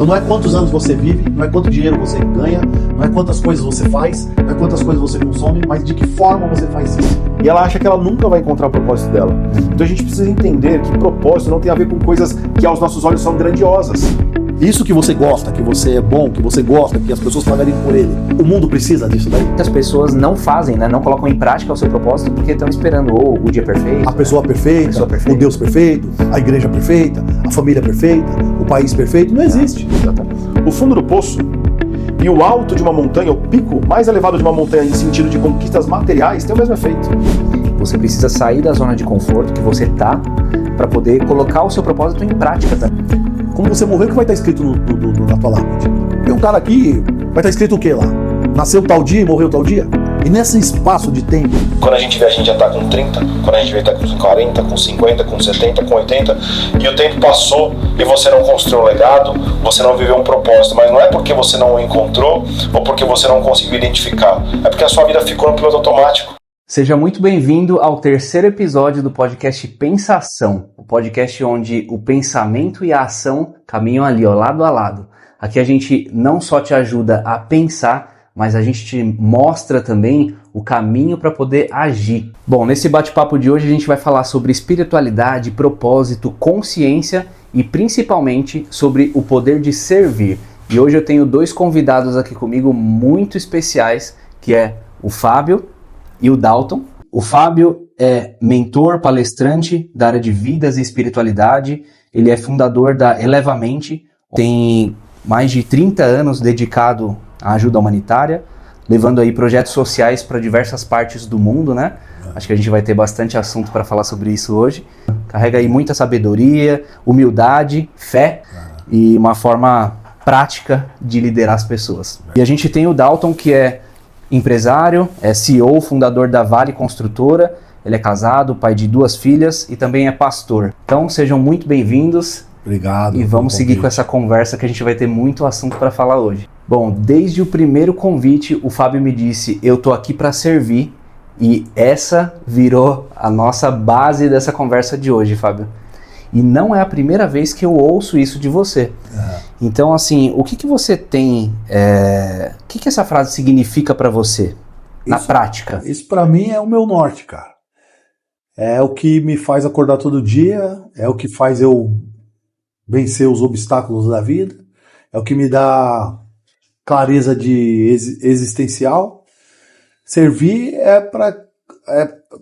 Então não é quantos anos você vive, não é quanto dinheiro você ganha, não é quantas coisas você faz, não é quantas coisas você consome, mas de que forma você faz isso. E ela acha que ela nunca vai encontrar o propósito dela. Então a gente precisa entender que propósito não tem a ver com coisas que aos nossos olhos são grandiosas. Isso que você gosta, que você é bom, que você gosta, que as pessoas pagariam por ele. O mundo precisa disso daí. As pessoas não fazem, né? Não colocam em prática o seu propósito porque estão esperando o dia perfeito. A pessoa perfeita, o Deus perfeito, a igreja perfeita, a família perfeita, o país perfeito. Não existe. Exatamente. O fundo do poço e o alto de uma montanha, o pico mais elevado de uma montanha em sentido de conquistas materiais, tem o mesmo efeito. Você precisa sair da zona de conforto que você tá para poder colocar o seu propósito em prática também. Quando você morrer, o que vai estar escrito na tua lápide? Tem um cara aqui, vai estar escrito o que lá? Nasceu tal dia e morreu tal dia? E nesse espaço de tempo... Quando a gente vê, a gente já tá com 30, quando a gente vê, tá com 40, com 50, com 70, com 80, e o tempo passou e você não construiu um legado, você não viveu um propósito, mas não é porque você não o encontrou ou porque você não conseguiu identificar, é porque a sua vida ficou no piloto automático. Seja muito bem-vindo ao terceiro episódio do podcast Pensação, o podcast onde o pensamento e a ação caminham ali, ó, lado a lado. Aqui a gente não só te ajuda a pensar, mas a gente te mostra também o caminho para poder agir. Bom, nesse bate-papo de hoje a gente vai falar sobre espiritualidade, propósito, consciência e principalmente sobre o poder de servir. E hoje eu tenho dois convidados aqui comigo muito especiais, que é o Fábio e o Dalton. O Fábio é mentor, palestrante da área de vidas e espiritualidade. Ele é fundador da Elevamente, tem mais de 30 anos dedicado à ajuda humanitária, levando aí projetos sociais para diversas partes do mundo, né? Acho que a gente vai ter bastante assunto para falar sobre isso hoje. Carrega aí muita sabedoria, humildade, fé e uma forma prática de liderar as pessoas. E a gente tem o Dalton, que é empresário, é CEO, fundador da Vale Construtora, ele é casado, pai de 2 filhas e também é pastor. Então sejam muito bem-vindos. Obrigado. E vamos seguir com essa conversa que a gente vai ter muito assunto para falar hoje. Bom, desde o primeiro convite o Fábio me disse, eu tô aqui para servir, e essa virou a nossa base dessa conversa de hoje, Fábio. E não é a primeira vez que eu ouço isso de você. Então, assim, o que você tem... O que essa frase significa para você, na prática? Isso para mim é o meu norte, cara. É o que me faz acordar todo dia, é o que faz eu vencer os obstáculos da vida, é o que me dá clareza de existencial. Servir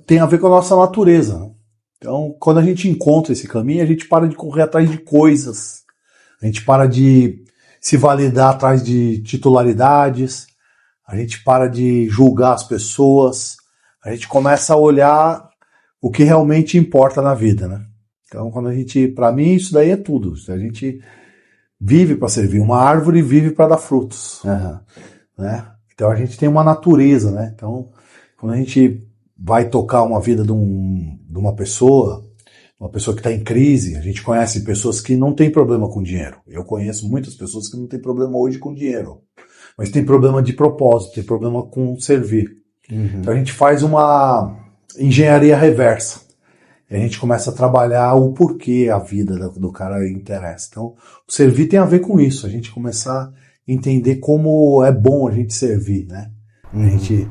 tem a ver com a nossa natureza, né? Então, quando a gente encontra esse caminho, a gente para de correr atrás de coisas, a gente para de se validar atrás de titularidades, a gente para de julgar as pessoas, a gente começa a olhar o que realmente importa na vida, né? Então, para mim, isso daí é tudo. A gente vive para servir. Uma árvore vive para dar frutos, né? Então, a gente tem uma natureza, né? Então, quando a gente vai tocar uma vida de uma pessoa que está em crise, a gente conhece pessoas que não têm problema com dinheiro. Eu conheço muitas pessoas que não têm problema hoje com dinheiro, mas tem problema de propósito, tem problema com servir. Então a gente faz uma engenharia reversa. E a gente começa a trabalhar o porquê a vida do cara interessa. Então, o servir tem a ver com isso, a gente começar a entender como é bom a gente servir, né? A gente...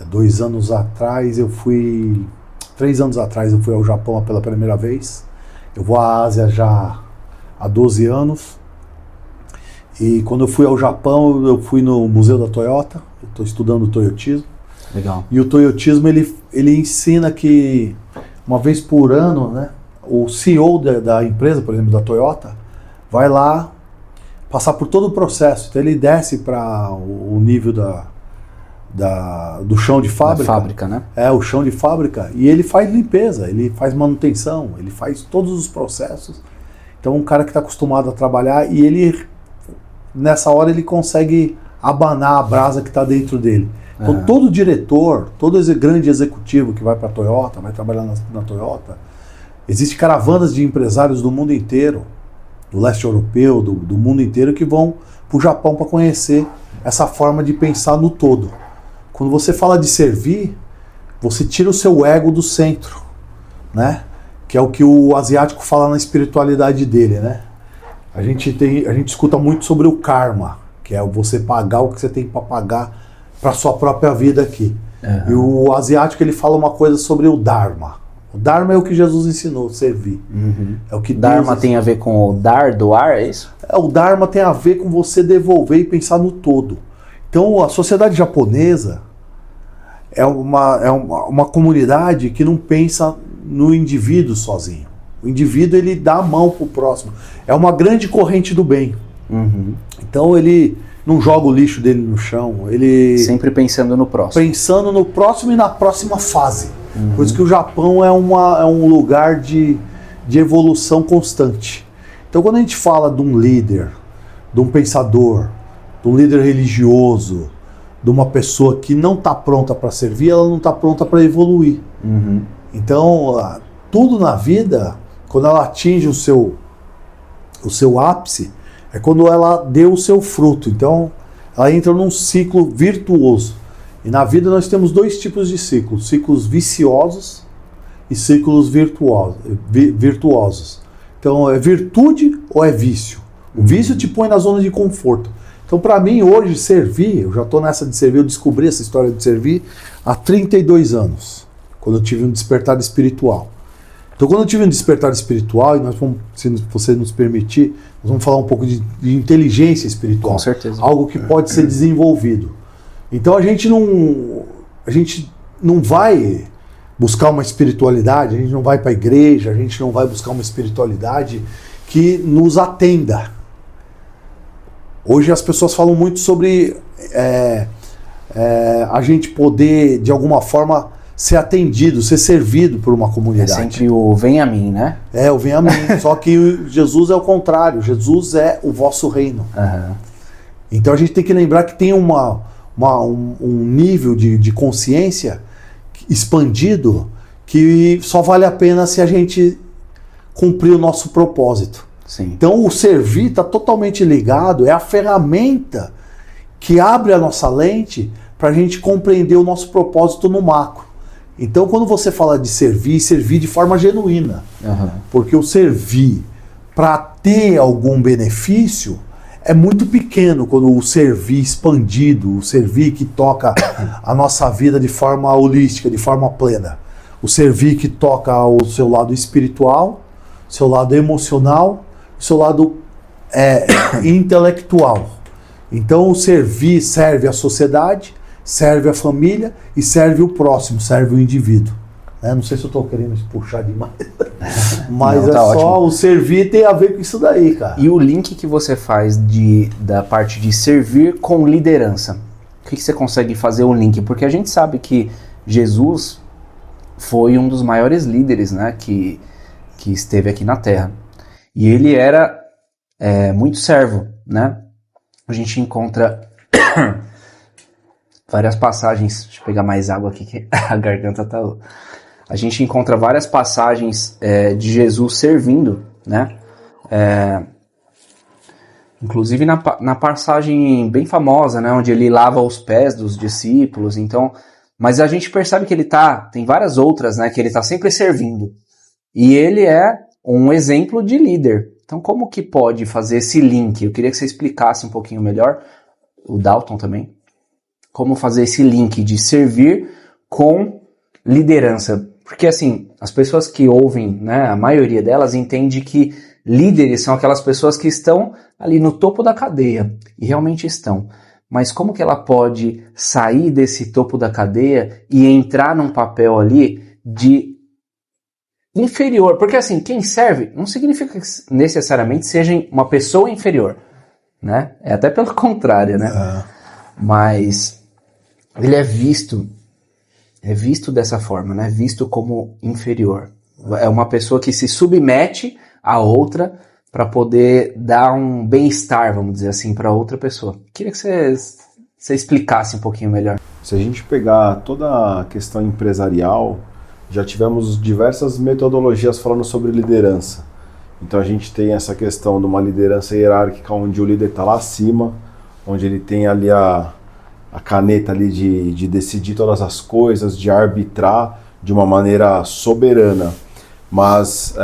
3 anos atrás eu fui ao Japão pela primeira vez. Eu vou à Ásia já há 12 anos. E quando eu fui ao Japão, eu fui no Museu da Toyota. Eu estou estudando o Toyotismo. Legal. E o Toyotismo, ele ensina que uma vez por ano, né, o CEO da empresa, por exemplo, da Toyota, vai lá passar por todo o processo. Então ele desce para o nível do chão de fábrica. Da fábrica, né? O chão de fábrica. E ele faz limpeza, ele faz manutenção, ele faz todos os processos. Então um cara que está acostumado a trabalhar e ele, nessa hora, ele consegue abanar a brasa que está dentro dele. Então todo diretor, todo grande executivo que vai para a Toyota, vai trabalhar na Toyota, existem caravanas de empresários do mundo inteiro, do leste europeu, do mundo inteiro, que vão para o Japão para conhecer essa forma de pensar no todo. Quando você fala de servir, você tira o seu ego do centro, né? Que é o que o asiático fala na espiritualidade dele, né? a gente escuta muito sobre o karma, que é você pagar o que você tem para pagar para sua própria vida aqui. E o asiático ele fala uma coisa sobre o Dharma. O Dharma é o que Jesus ensinou, servir. É o que Dharma tem a ver com o dar, doar, é isso? O Dharma tem a ver com você devolver e pensar no todo. Então a sociedade japonesa é uma comunidade que não pensa no indivíduo sozinho. O indivíduo ele dá a mão pro próximo. É uma grande corrente do bem. Então ele não joga o lixo dele no chão. Ele sempre pensando no próximo. Pensando no próximo e na próxima fase. Por isso que o Japão é um lugar de evolução constante. Então quando a gente fala de um líder, de um pensador, de um líder religioso, de uma pessoa que não está pronta para servir, ela não está pronta para evoluir. Então tudo na vida, quando ela atinge o seu ápice, é quando ela deu o seu fruto. Então ela entra num ciclo virtuoso. E na vida nós temos dois tipos de ciclos: ciclos viciosos e ciclos virtuosos. Então é virtude ou é vício? O vício te põe na zona de conforto. Então para mim hoje servir, eu já estou nessa de servir, eu descobri essa história de servir há 32 anos, quando eu tive um despertar espiritual. Então quando eu tive um despertar espiritual, e nós vamos, se você nos permitir, nós vamos falar um pouco de inteligência espiritual. Com certeza. Algo que pode ser desenvolvido. Então a gente não vai buscar uma espiritualidade, a gente não vai para a igreja, a gente não vai buscar uma espiritualidade que nos atenda. Hoje as pessoas falam muito sobre a gente poder, de alguma forma, ser atendido, ser servido por uma comunidade. É sempre o vem a mim, né? O vem a mim. Só que Jesus é o contrário. Jesus é o vosso reino. Então a gente tem que lembrar que tem um nível de consciência expandido que só vale a pena se a gente cumprir o nosso propósito. Sim. Então o servir está totalmente ligado, é a ferramenta que abre a nossa lente para a gente compreender o nosso propósito no macro. Então quando você fala de servir de forma genuína. Porque o servir para ter algum benefício é muito pequeno quando o servir expandido, o servir que toca a nossa vida de forma holística, de forma plena. O servir que toca o seu lado espiritual, seu lado emocional, seu lado intelectual. Então o servir serve a sociedade, serve a família e serve o próximo, serve o indivíduo. Não sei se eu estou querendo puxar demais, mas não, tá ótimo. Só o servir tem a ver com isso daí, cara. E o link que você faz da parte de servir com liderança, o que você consegue fazer o link? Porque a gente sabe que Jesus foi um dos maiores líderes, né, que esteve aqui na Terra. E ele era muito servo, né? A gente encontra várias passagens. Deixa eu pegar mais água aqui que a garganta tá... A gente encontra várias passagens de Jesus servindo, né? Inclusive na passagem bem famosa, né? Onde ele lava os pés dos discípulos. Então, mas a gente percebe que tem várias outras, né? Que ele está sempre servindo. E ele é um exemplo de líder. Então, como que pode fazer esse link? Eu queria que você explicasse um pouquinho melhor, o Dalton também, como fazer esse link de servir com liderança. Porque, assim, as pessoas que ouvem, né, a maioria delas entende que líderes são aquelas pessoas que estão ali no topo da cadeia, e realmente estão. Mas como que ela pode sair desse topo da cadeia e entrar num papel ali de inferior? Porque, assim, quem serve não significa que necessariamente seja uma pessoa inferior, né? É até pelo contrário, né? Mas ele é visto dessa forma, né? Visto como inferior. É uma pessoa que se submete a outra para poder dar um bem-estar, vamos dizer assim, para outra pessoa. Queria que você explicasse um pouquinho melhor. Se a gente pegar toda a questão empresarial, já tivemos diversas metodologias falando sobre liderança. Então a gente tem essa questão de uma liderança hierárquica, onde o líder está lá acima, onde ele tem ali a caneta ali de decidir todas as coisas, de arbitrar de uma maneira soberana. Mas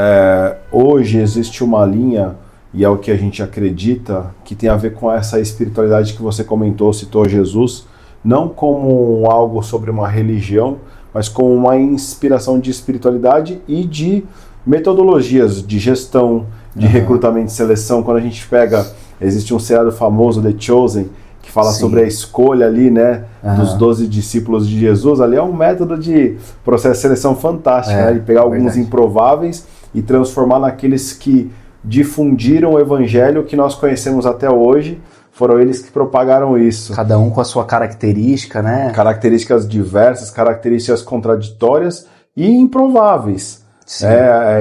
hoje existe uma linha e é o que a gente acredita, que tem a ver com essa espiritualidade que você comentou, citou Jesus, não como algo sobre uma religião, mas como uma inspiração de espiritualidade e de metodologias de gestão, de recrutamento e seleção. Quando a gente pega, existe um seriado famoso, The Chosen, que fala sobre a escolha ali, né, dos 12 discípulos de Jesus. Ali é um método de processo de seleção fantástico, né, de pegar alguns improváveis e transformar naqueles que difundiram o evangelho que nós conhecemos até hoje. Foram eles que propagaram isso. Cada um com a sua característica, né? Características diversas, características contraditórias e improváveis.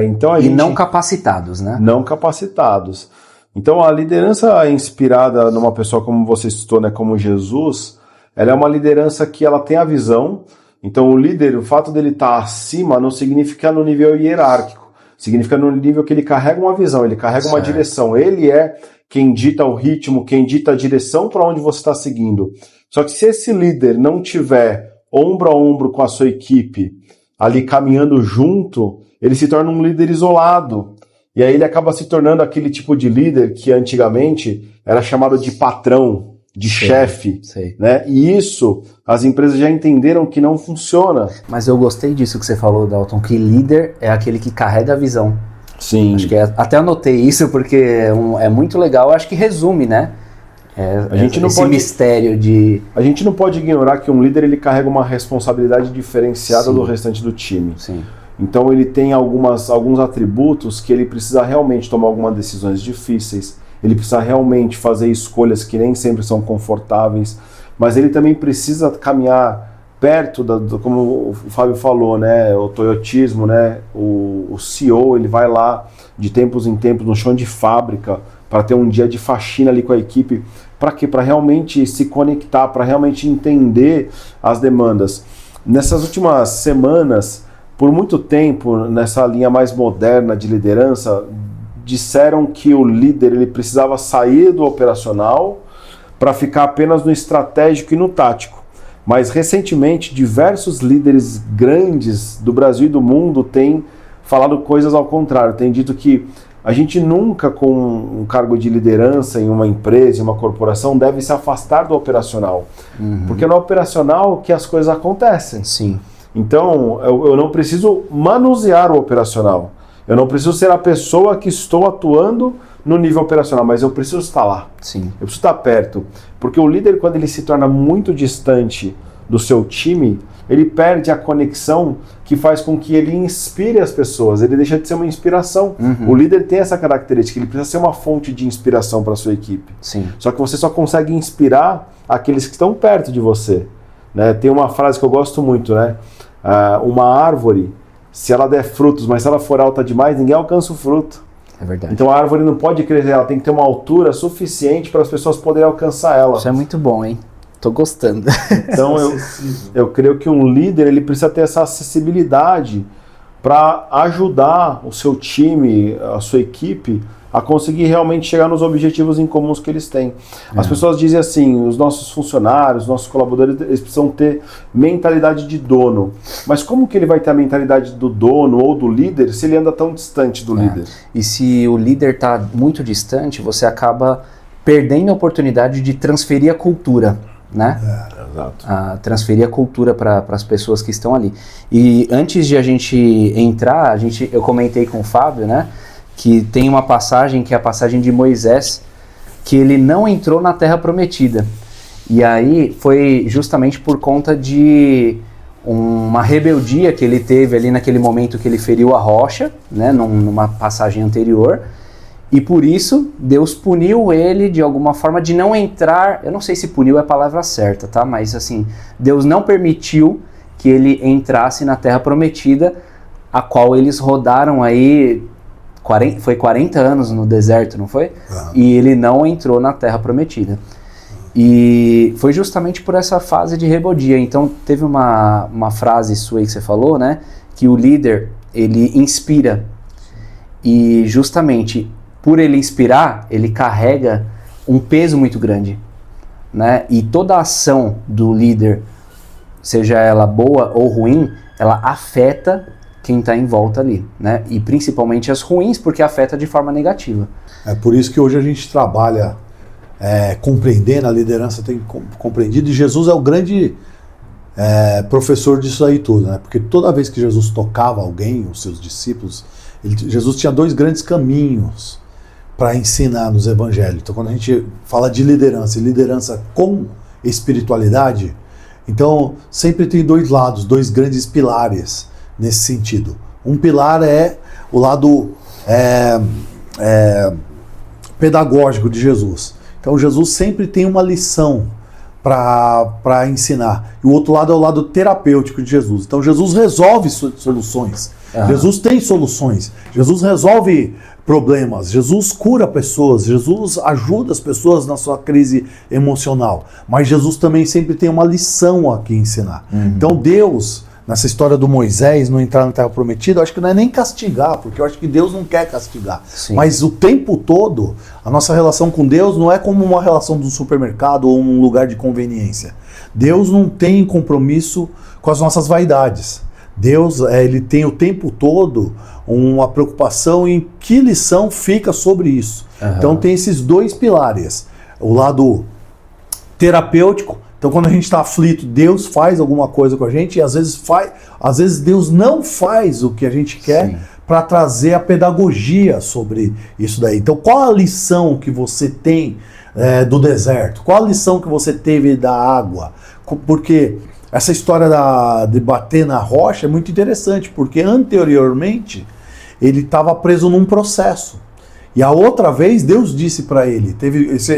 Então a gente... não capacitados, né? Não capacitados. Então a liderança inspirada numa pessoa como você citou, né, como Jesus, ela é uma liderança que ela tem a visão. Então o líder, o fato dele estar acima não significa no nível hierárquico. Significa no nível que ele carrega uma visão, ele carrega uma direção. Ele é quem dita o ritmo, quem dita a direção para onde você está seguindo. Só que se esse líder não tiver ombro a ombro com a sua equipe, ali caminhando junto, ele se torna um líder isolado. E aí ele acaba se tornando aquele tipo de líder que antigamente era chamado de patrão, de chefe, né? E isso, as empresas já entenderam que não funciona. Mas eu gostei disso que você falou, Dalton, que líder é aquele que carrega a visão. Sim. Acho que até anotei isso porque é muito legal, acho que resume, né? A gente não esse pode, mistério de... A gente não pode ignorar que um líder ele carrega uma responsabilidade diferenciada do restante do time. Sim. Então ele tem alguns atributos que ele precisa realmente tomar algumas decisões difíceis, ele precisa realmente fazer escolhas que nem sempre são confortáveis, mas ele também precisa caminhar perto, como o Fábio falou, né, o toyotismo, né, o CEO, ele vai lá de tempos em tempos no chão de fábrica para ter um dia de faxina ali com a equipe. Para quê? Para realmente se conectar, para realmente entender as demandas. Nessas últimas semanas, por muito tempo, nessa linha mais moderna de liderança, disseram que o líder ele precisava sair do operacional para ficar apenas no estratégico e no tático. Mas recentemente, diversos líderes grandes do Brasil e do mundo têm falado coisas ao contrário. Têm dito que a gente nunca, com um cargo de liderança em uma empresa, em uma corporação, deve se afastar do operacional. Porque é no operacional que as coisas acontecem. Sim. Então, eu não preciso manusear o operacional. Eu não preciso ser a pessoa que estou atuando no nível operacional, mas eu preciso estar lá. Sim. Eu preciso estar perto. Porque o líder, quando ele se torna muito distante do seu time, ele perde a conexão que faz com que ele inspire as pessoas. Ele deixa de ser uma inspiração. O líder tem essa característica, ele precisa ser uma fonte de inspiração para a sua equipe. Sim. Só que você só consegue inspirar aqueles que estão perto de você. Né? Tem uma frase que eu gosto muito, né? Uma árvore, se ela der frutos, mas se ela for alta demais, ninguém alcança o fruto. É verdade. Então a árvore não pode crescer, ela tem que ter uma altura suficiente para as pessoas poderem alcançar ela. Isso é muito bom, hein? Tô gostando. Então eu creio que um líder ele precisa ter essa acessibilidade para ajudar o seu time, a sua equipe, a conseguir realmente chegar nos objetivos em comuns que eles têm. As pessoas dizem assim, os nossos funcionários, os nossos colaboradores, eles precisam ter mentalidade de dono. Mas como que ele vai ter a mentalidade do dono ou do líder se ele anda tão distante do líder? E se o líder está muito distante, você acaba perdendo a oportunidade de transferir a cultura, né? Exato. Transferir a cultura para as pessoas que estão ali. E antes de a gente entrar, eu comentei com o Fábio, né? Que tem uma passagem, que é a passagem de Moisés, que ele não entrou na Terra Prometida. E aí foi justamente por conta de uma rebeldia que ele teve ali naquele momento que ele feriu a rocha, né, numa passagem anterior, e por isso Deus puniu ele de alguma forma de não entrar, eu não sei se puniu é a palavra certa, tá? Mas assim, Deus não permitiu que ele entrasse na Terra Prometida, a qual eles rodaram aí... Foi 40 anos no deserto, não foi? E ele não entrou na Terra Prometida. E foi justamente por essa fase de rebeldia. Então teve uma frase sua aí que você falou, né? Que o líder, ele inspira. E justamente por ele inspirar, ele carrega um peso muito grande, né? E toda a ação do líder, seja ela boa ou ruim, ela afeta quem está em volta ali, né? E principalmente as ruins, porque afeta de forma negativa. É por isso que hoje a gente trabalha compreendendo, a liderança tem compreendido, e Jesus é o grande professor disso aí tudo, né? Porque toda vez que Jesus tocava alguém, os seus discípulos, Jesus tinha 2 grandes caminhos para ensinar nos evangelhos. Então, quando a gente fala de liderança e liderança com espiritualidade, então sempre tem 2 lados, 2 grandes pilares nesse sentido. Um pilar é o lado pedagógico de Jesus. Então, Jesus sempre tem uma lição para ensinar. E o outro lado é o lado terapêutico de Jesus. Então, Jesus resolve soluções. Jesus tem soluções. Jesus resolve problemas. Jesus cura pessoas. Jesus ajuda as pessoas na sua crise emocional. Mas Jesus também sempre tem uma lição aqui a ensinar. Então Deus, nessa história do Moisés não entrar na Terra Prometida, eu acho que não é nem castigar, porque eu acho que Deus não quer castigar. Sim. Mas o tempo todo, a nossa relação com Deus não é como uma relação de um supermercado ou um lugar de conveniência. Deus não tem compromisso com as nossas vaidades. Deus, ele tem o tempo todo uma preocupação em que lição fica sobre isso. Então tem esses 2 pilares. O lado terapêutico. Então quando a gente está aflito, Deus faz alguma coisa com a gente, e às vezes Deus não faz o que a gente quer para trazer a pedagogia sobre isso daí. Então qual a lição que você tem do deserto? Qual a lição que você teve da água? Porque essa história de bater na rocha é muito interessante, porque anteriormente ele estava preso num processo. E a outra vez Deus disse para ele,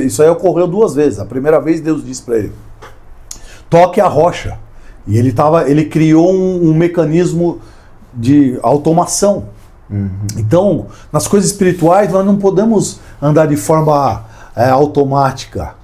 isso aí ocorreu 2 vezes. A primeira vez Deus disse para ele, toque a rocha. E ele criou um mecanismo de automação. Então, nas coisas espirituais, nós não podemos andar de forma automática,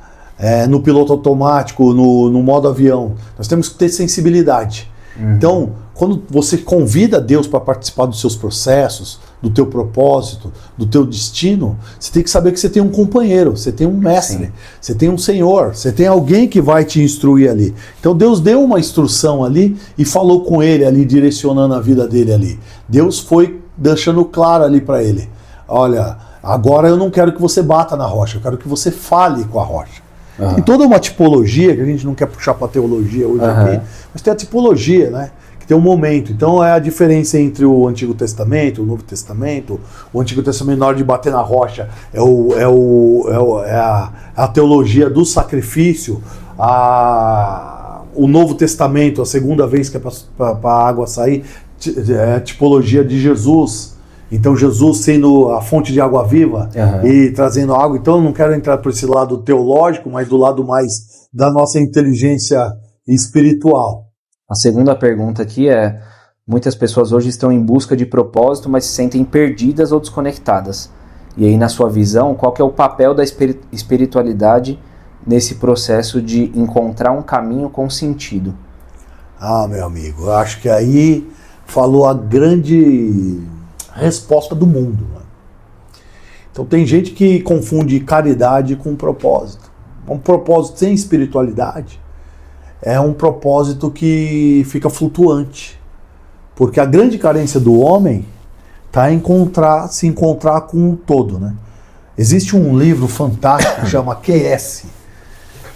no piloto automático, no modo avião. Nós temos que ter sensibilidade. Então, quando você convida Deus para participar dos seus processos, do teu propósito, do teu destino, você tem que saber que você tem um companheiro, você tem um mestre, você tem um senhor, você tem alguém que vai te instruir ali. Então Deus deu uma instrução ali e falou com ele ali, direcionando a vida dele ali. Deus foi deixando claro ali para ele, olha, agora eu não quero que você bata na rocha, eu quero que você fale com a rocha. Tem toda uma tipologia, que a gente não quer puxar para teologia hoje aqui, mas tem a tipologia, né? Que tem um momento. Então é a diferença entre o Antigo Testamento, o Novo Testamento. O Antigo Testamento, na hora de bater na rocha, é a teologia do sacrifício. O Novo Testamento, a segunda vez que é para a água sair, é a tipologia de Jesus. Então Jesus sendo a fonte de água viva e trazendo água. Então eu não quero entrar por esse lado teológico, mas do lado mais da nossa inteligência espiritual. A segunda pergunta aqui é, muitas pessoas hoje estão em busca de propósito, mas se sentem perdidas ou desconectadas. E aí, na sua visão, qual que é o papel da espiritualidade nesse processo de encontrar um caminho com sentido? Ah, meu amigo, eu acho que aí falou a grande resposta do mundo. Né? Então tem gente que confunde caridade com propósito. Um propósito sem espiritualidade é um propósito que fica flutuante. Porque a grande carência do homem está em se encontrar com o todo. Né? Existe um livro fantástico que chama QS,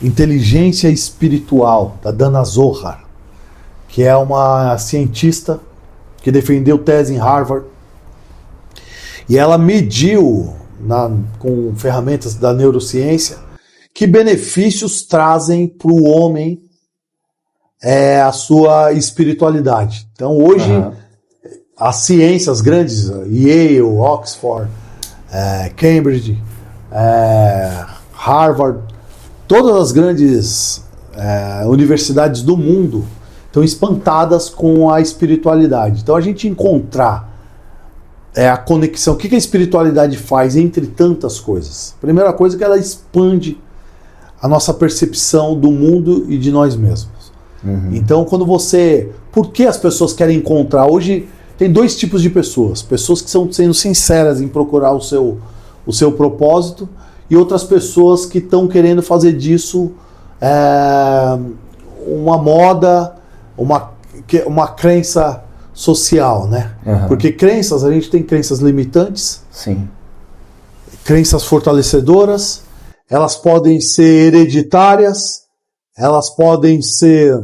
Inteligência Espiritual, da Dana Zohar, que é uma cientista que defendeu tese em Harvard. E ela mediu, com ferramentas da neurociência, que benefícios trazem para o homem a sua espiritualidade. Então hoje, as ciências grandes, Yale, Oxford, Cambridge, Harvard, todas as grandes universidades do mundo estão espantadas com a espiritualidade. Então a gente encontrar a conexão, o que a espiritualidade faz entre tantas coisas? Primeira coisa é que ela expande a nossa percepção do mundo e de nós mesmos. Então por que as pessoas querem encontrar? Hoje tem 2 tipos de pessoas que estão sendo sinceras em procurar o seu propósito, e outras pessoas que estão querendo fazer disso uma moda, uma crença social, né? Porque crenças, a gente tem crenças limitantes, Sim. crenças fortalecedoras, elas podem ser hereditárias, elas podem ser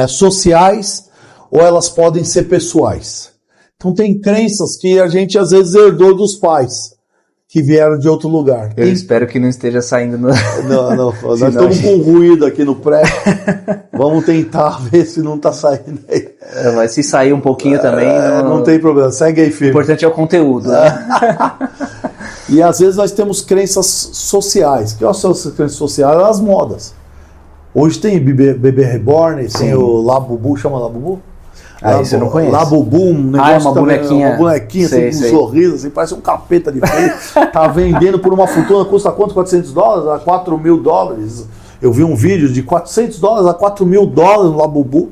sociais, ou elas podem ser pessoais. Então tem crenças que a gente às vezes herdou dos pais, que vieram de outro lugar. Eu espero que não esteja saindo no... Não, nós estamos com ruído aqui no prédio. Vamos tentar ver se não está saindo aí. Mas se sair um pouquinho também... Não tem problema, segue aí firme. O importante é o conteúdo. Né? E às vezes nós temos crenças sociais. Que são as crenças sociais? As modas. Hoje tem Bebê Reborn, tem o Labubu, chama Labubu? Isso eu não conheço. Labubu, um negócio uma bonequinha. Uma bonequinha Sei, assim, com um sorriso, assim, parece um capeta de feio. Tá vendendo por uma fortuna, custa quanto? $400? A $4.000. Eu vi um vídeo de $400 a $4.000 no Labubu.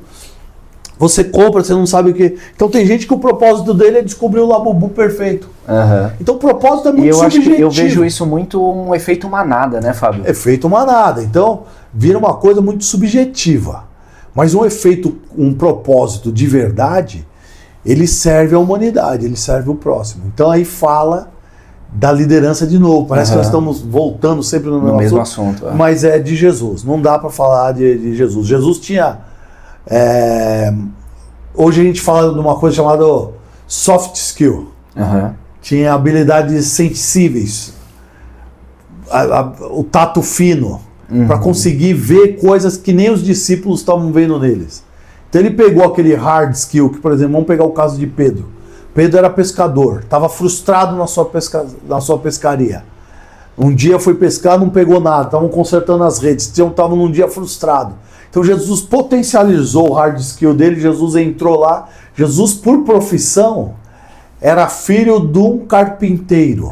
Você compra, você não sabe o que... Então tem gente que o propósito dele é descobrir o Labubu perfeito. Então o propósito é muito subjetivo. Acho que eu vejo isso muito um efeito manada, né, Fábio? Efeito manada. Então vira uma coisa muito subjetiva. Mas um propósito de verdade, ele serve à humanidade, ele serve o próximo. Então aí fala da liderança de novo. Parece que nós estamos voltando sempre no mesmo assunto. Mas é de Jesus. Não dá para falar de Jesus. Jesus tinha... hoje a gente fala de uma coisa chamada soft skill. Tinha habilidades sensíveis, o tato fino, para conseguir ver coisas que nem os discípulos estavam vendo neles. Então ele pegou aquele hard skill, que por exemplo, vamos pegar o caso de Pedro. Pedro era pescador, estava frustrado na sua pescaria. Um dia foi pescar, não pegou nada, estavam consertando as redes, estavam num dia frustrado. Então Jesus potencializou o hard skill dele, Jesus entrou lá. Jesus, por profissão, era filho de um carpinteiro.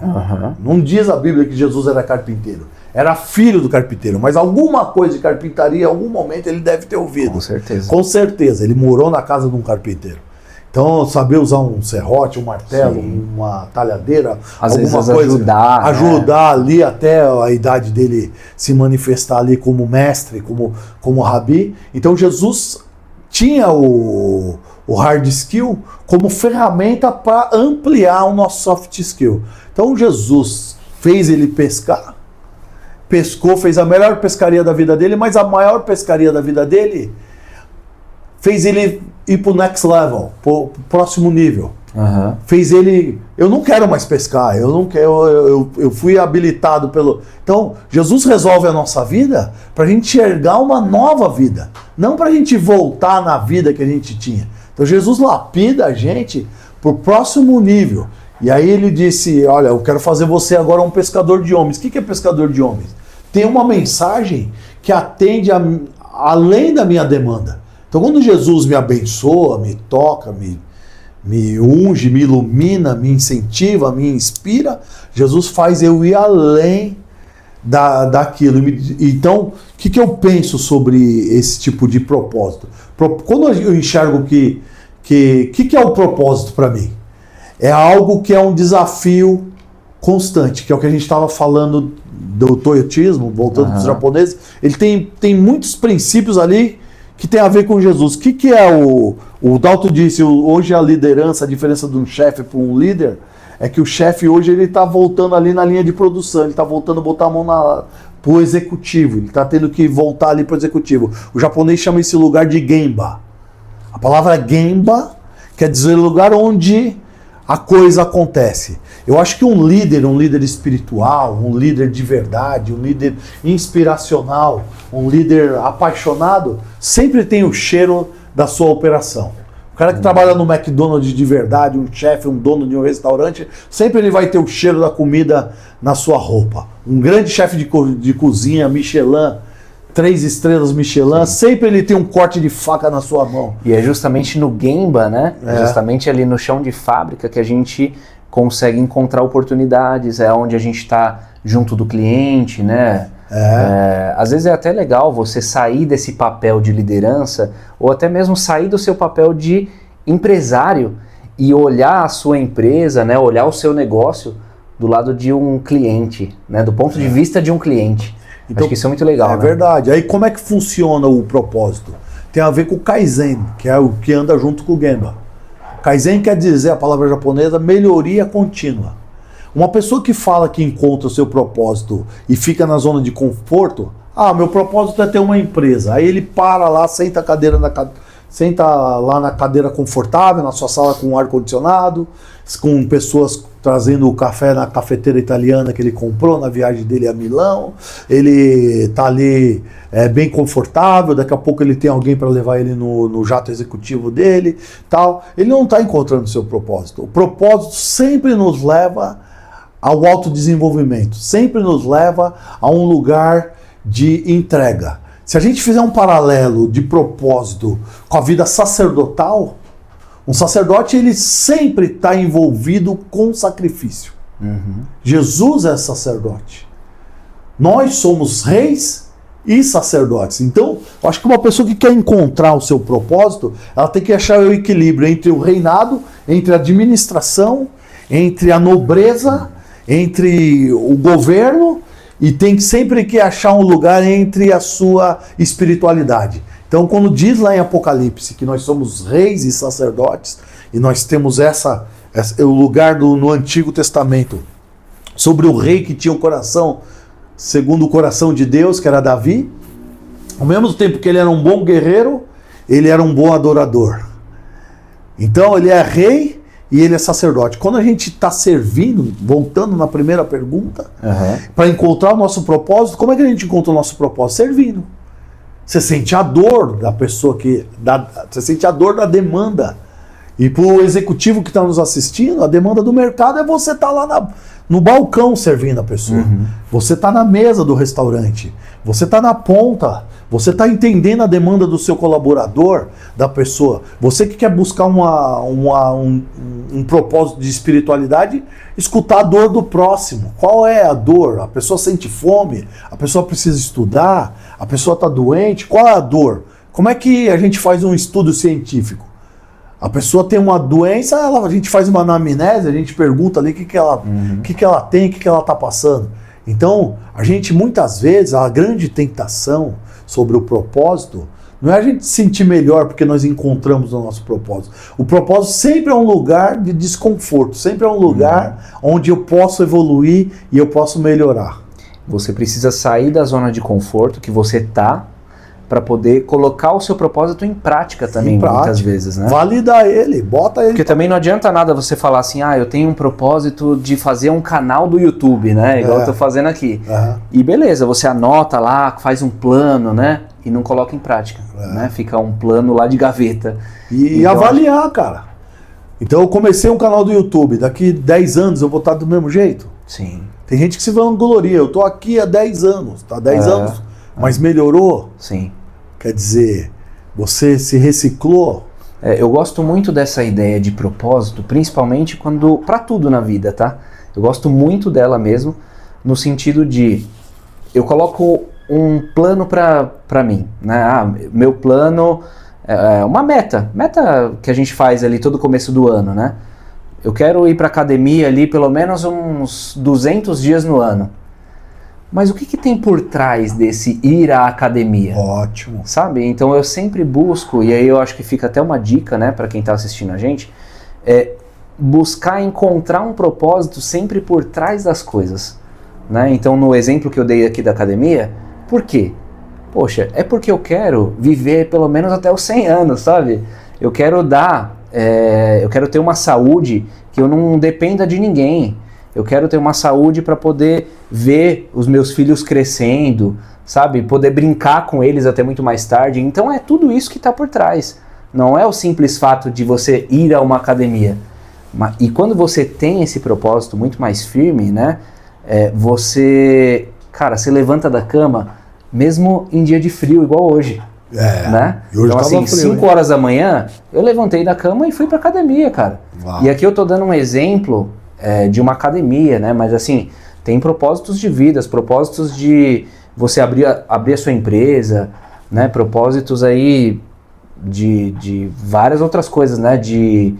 Não diz a Bíblia que Jesus era carpinteiro. Era filho do carpinteiro, mas alguma coisa de carpintaria, em algum momento ele deve ter ouvido. Com certeza. Com certeza, ele morou na casa de um carpinteiro. Então, saber usar um serrote, um martelo, uma talhadeira, às alguma vezes coisa, ajudar ali até a idade dele se manifestar ali como mestre, como rabi. Então Jesus tinha o hard skill como ferramenta para ampliar o nosso soft skill. Então Jesus fez ele pescar, pescou, fez a melhor pescaria da vida dele, mas a maior pescaria da vida dele fez ele ir pro next level, pro próximo nível. Fez ele... Eu não quero mais pescar, eu fui habilitado pelo... Então, Jesus resolve a nossa vida para a gente enxergar uma nova vida, não para a gente voltar na vida que a gente tinha. Então, Jesus lapida a gente pro próximo nível. E aí ele disse, olha, eu quero fazer você agora um pescador de homens. O que é pescador de homens? Tem uma mensagem que atende além da minha demanda. Então, quando Jesus me abençoa, me toca, me unge, me ilumina, me incentiva, me inspira, Jesus faz eu ir além daquilo. Então, o que eu penso sobre esse tipo de propósito? Quando eu enxergo que é o propósito para mim? É algo que é um desafio constante, que é o que a gente estava falando do toyotismo, voltando para os japoneses. Ele tem muitos princípios ali que tem a ver com Jesus. O que é o Dalton disse, hoje a liderança, a diferença de um chefe para um líder, é que o chefe hoje ele está voltando ali na linha de produção, ele está voltando a botar a mão para o executivo, ele está tendo que voltar ali para o executivo. O japonês chama esse lugar de Gemba. A palavra Gemba quer dizer lugar onde a coisa acontece. Eu acho que um líder espiritual, um líder de verdade, um líder inspiracional, um líder apaixonado, sempre tem o cheiro da sua operação. O cara que trabalha no McDonald's de verdade, um chefe, um dono de um restaurante, sempre ele vai ter o cheiro da comida na sua roupa. Um grande chefe de cozinha, Michelin, 3 estrelas Michelin, sempre ele tem um corte de faca na sua mão. E é justamente no Gemba, né? É justamente ali no chão de fábrica que a gente consegue encontrar oportunidades, é onde a gente está junto do cliente, né? Às vezes é até legal você sair desse papel de liderança ou até mesmo sair do seu papel de empresário e olhar a sua empresa, né? Olhar o seu negócio do lado de um cliente, né? Do ponto de vista de um cliente. Então, acho que isso é muito legal. É verdade. Aí como é que funciona o propósito? tem a ver com o Kaizen, que é o que anda junto com o Gemba. Kaizen quer dizer, a palavra japonesa, melhoria contínua. Uma pessoa que fala que encontra o seu propósito e fica na zona de conforto, meu propósito é ter uma empresa. Aí ele para lá, senta lá na cadeira confortável, na sua sala com ar-condicionado, com pessoas trazendo o café na cafeteira italiana que ele comprou na viagem dele a Milão. Ele tá ali bem confortável, daqui a pouco ele tem alguém para levar ele no jato executivo dele, tal. Ele não está encontrando o seu propósito. O propósito sempre nos leva ao autodesenvolvimento, sempre nos leva a um lugar de entrega. Se a gente fizer um paralelo de propósito com a vida sacerdotal, um sacerdote ele sempre está envolvido com sacrifício. Jesus é sacerdote. Nós somos reis e sacerdotes. Então, eu acho que uma pessoa que quer encontrar o seu propósito, ela tem que achar o equilíbrio entre o reinado, entre a administração, entre a nobreza, entre o governo, e tem sempre que achar um lugar entre a sua espiritualidade. Então, quando diz lá em Apocalipse que nós somos reis e sacerdotes, e nós temos o lugar no Antigo Testamento sobre o rei que tinha o coração segundo o coração de Deus, que era Davi, ao mesmo tempo que ele era um bom guerreiro, ele era um bom adorador. Então, ele é rei e ele é sacerdote. Quando a gente está servindo, voltando na primeira pergunta, para encontrar o nosso propósito, como é que a gente encontra o nosso propósito? Servindo. Você sente a dor da pessoa você sente a dor da demanda. E para o executivo que está nos assistindo, a demanda do mercado é você estar lá no balcão servindo a pessoa. Você está na mesa do restaurante. Você está na ponta. Você está entendendo a demanda do seu colaborador, da pessoa. Você que quer buscar um propósito de espiritualidade, escutar a dor do próximo. Qual é a dor? A pessoa sente fome, a pessoa precisa estudar, a pessoa está doente. Qual é a dor? Como é que a gente faz um estudo científico? A pessoa tem uma doença, a gente faz uma anamnese, a gente pergunta ali o que ela tem, o que ela está passando. Então, a gente muitas vezes, a grande tentação sobre o propósito, não é a gente se sentir melhor porque nós encontramos o nosso propósito. O propósito sempre é um lugar de desconforto, sempre é um lugar onde eu posso evoluir e eu posso melhorar. Você precisa sair da zona de conforto que você está para poder colocar o seu propósito em prática também, muitas vezes, né? Validar ele, bota ele. Porque também não adianta nada você falar assim, eu tenho um propósito de fazer um canal do YouTube, né? Igual eu tô fazendo aqui. E beleza, você anota lá, faz um plano, né? E não coloca em prática, né? Fica um plano lá de gaveta. E então, avaliar, cara. Então eu comecei um canal do YouTube, daqui 10 anos eu vou estar do mesmo jeito? Sim. Tem gente que se vangloria, eu tô aqui há 10 anos, tá 10 anos, mas melhorou? Sim. Quer dizer, você se reciclou? Eu gosto muito dessa ideia de propósito, principalmente para tudo na vida, tá? Eu gosto muito dela mesmo, no sentido de, eu coloco um plano para mim, né? Meu plano é uma meta que a gente faz ali todo começo do ano, né? Eu quero ir para academia ali pelo menos uns 200 dias no ano. Mas o que tem por trás desse ir à academia? Ótimo. Sabe? Então eu sempre busco, e aí eu acho que fica até uma dica, né, para quem está assistindo a gente, buscar encontrar um propósito sempre por trás das coisas. Né? Então no exemplo que eu dei aqui da academia, por quê? Poxa, é porque eu quero viver pelo menos até os 100 anos, sabe? Eu quero eu quero ter uma saúde que eu não dependa de ninguém. Eu quero ter uma saúde para poder ver os meus filhos crescendo, sabe? Poder brincar com eles até muito mais tarde. Então é tudo isso que está por trás. Não é o simples fato de você ir a uma academia. E quando você tem esse propósito muito mais firme, né? Você levanta da cama mesmo em dia de frio, igual hoje. Né? Então assim, 5 horas da manhã, eu levantei da cama e fui para academia, cara. Uau. E aqui eu tô dando um exemplo de uma academia, né? Mas assim, tem propósitos de vida, propósitos de você abrir a sua empresa, né? Propósitos aí de várias outras coisas, né? De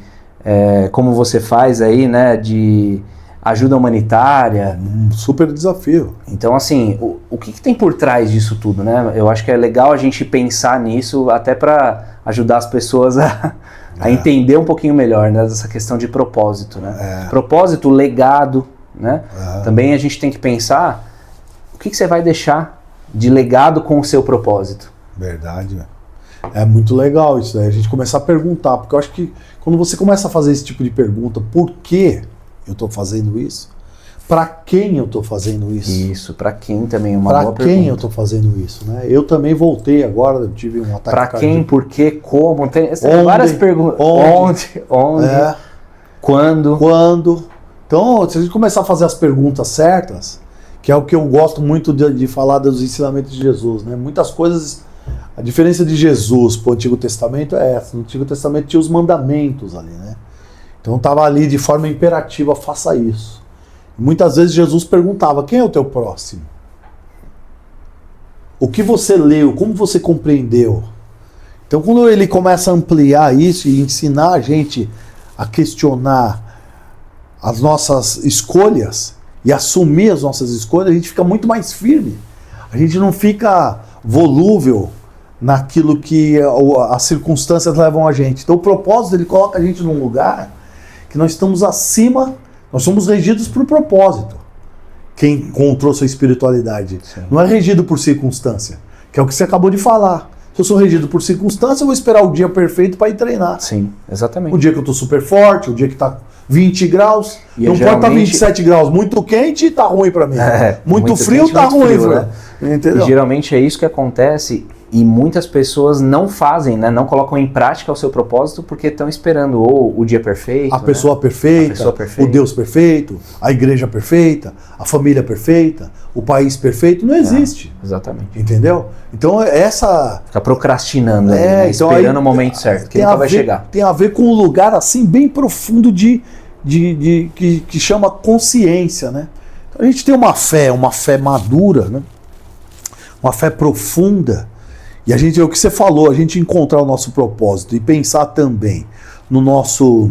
como você faz aí, né? De ajuda humanitária. Um super desafio. Então, assim, o que tem por trás disso tudo, né? Eu acho que é legal a gente pensar nisso até para ajudar as pessoas a entender um pouquinho melhor, né, dessa questão de propósito, né? Propósito, legado, né? Também a gente tem que pensar o que você vai deixar de legado com o seu propósito. Verdade, né? É muito legal isso daí, a gente começar a perguntar, porque eu acho que quando você começa a fazer esse tipo de pergunta, por que eu estou fazendo isso? Para quem eu estou fazendo isso? Isso, para quem também é uma boa pergunta. Para quem eu estou fazendo isso, né? Eu também voltei agora, eu tive um ataque Para quem, por quê, como? Tem várias perguntas. Onde? Quando? Então, se a gente começar a fazer as perguntas certas, que é o que eu gosto muito de falar dos ensinamentos de Jesus, né? Muitas coisas, a diferença de Jesus para o Antigo Testamento é essa. No Antigo Testamento tinha os mandamentos ali, né? Então estava ali de forma imperativa, faça isso. Muitas vezes Jesus perguntava, quem é o teu próximo? O que você leu? Como você compreendeu? Então quando ele começa a ampliar isso e ensinar a gente a questionar as nossas escolhas e assumir as nossas escolhas, a gente fica muito mais firme. A gente não fica volúvel naquilo que as circunstâncias levam a gente. Então o propósito, ele coloca a gente num lugar que nós estamos acima, nós somos regidos por propósito. Quem encontrou sua espiritualidade. Sim. Não é regido por circunstância, que é o que você acabou de falar. Se eu sou regido por circunstância, eu vou esperar o dia perfeito para ir treinar. Sim, exatamente. O dia que eu estou super forte, o dia que está 20 graus, não pode estar 27 graus, muito quente, tá ruim para mim. Muito frio, quente, tá ruim, né? Entendeu? E geralmente é isso que acontece e muitas pessoas não fazem, né? Não colocam em prática o seu propósito porque estão esperando ou o dia perfeito, a pessoa perfeita, o Deus perfeito, a igreja perfeita, a família perfeita, o país perfeito, não existe. Exatamente. Entendeu? Então essa... Fica procrastinando, né? Então esperando o momento certo, que nunca vai chegar. Tem a ver com um lugar assim bem profundo que chama consciência, né? Então a gente tem uma fé madura, né? Uma fé profunda. E a gente, é o que você falou, a gente encontrar o nosso propósito e pensar também no nosso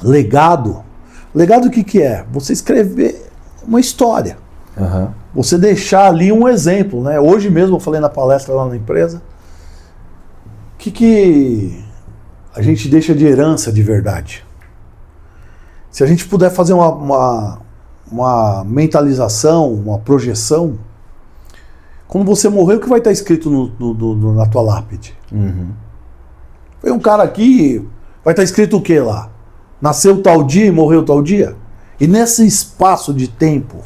legado. Legado o que é? Você escrever uma história. Uhum. Você deixar ali um exemplo, né? Hoje mesmo eu falei na palestra lá na empresa. O que a gente deixa de herança de verdade? Se a gente puder fazer uma mentalização, uma projeção, quando você morrer, o que vai estar escrito na tua lápide? Uhum. Foi um cara aqui, vai estar escrito o que lá? Nasceu tal dia e morreu tal dia? E nesse espaço de tempo,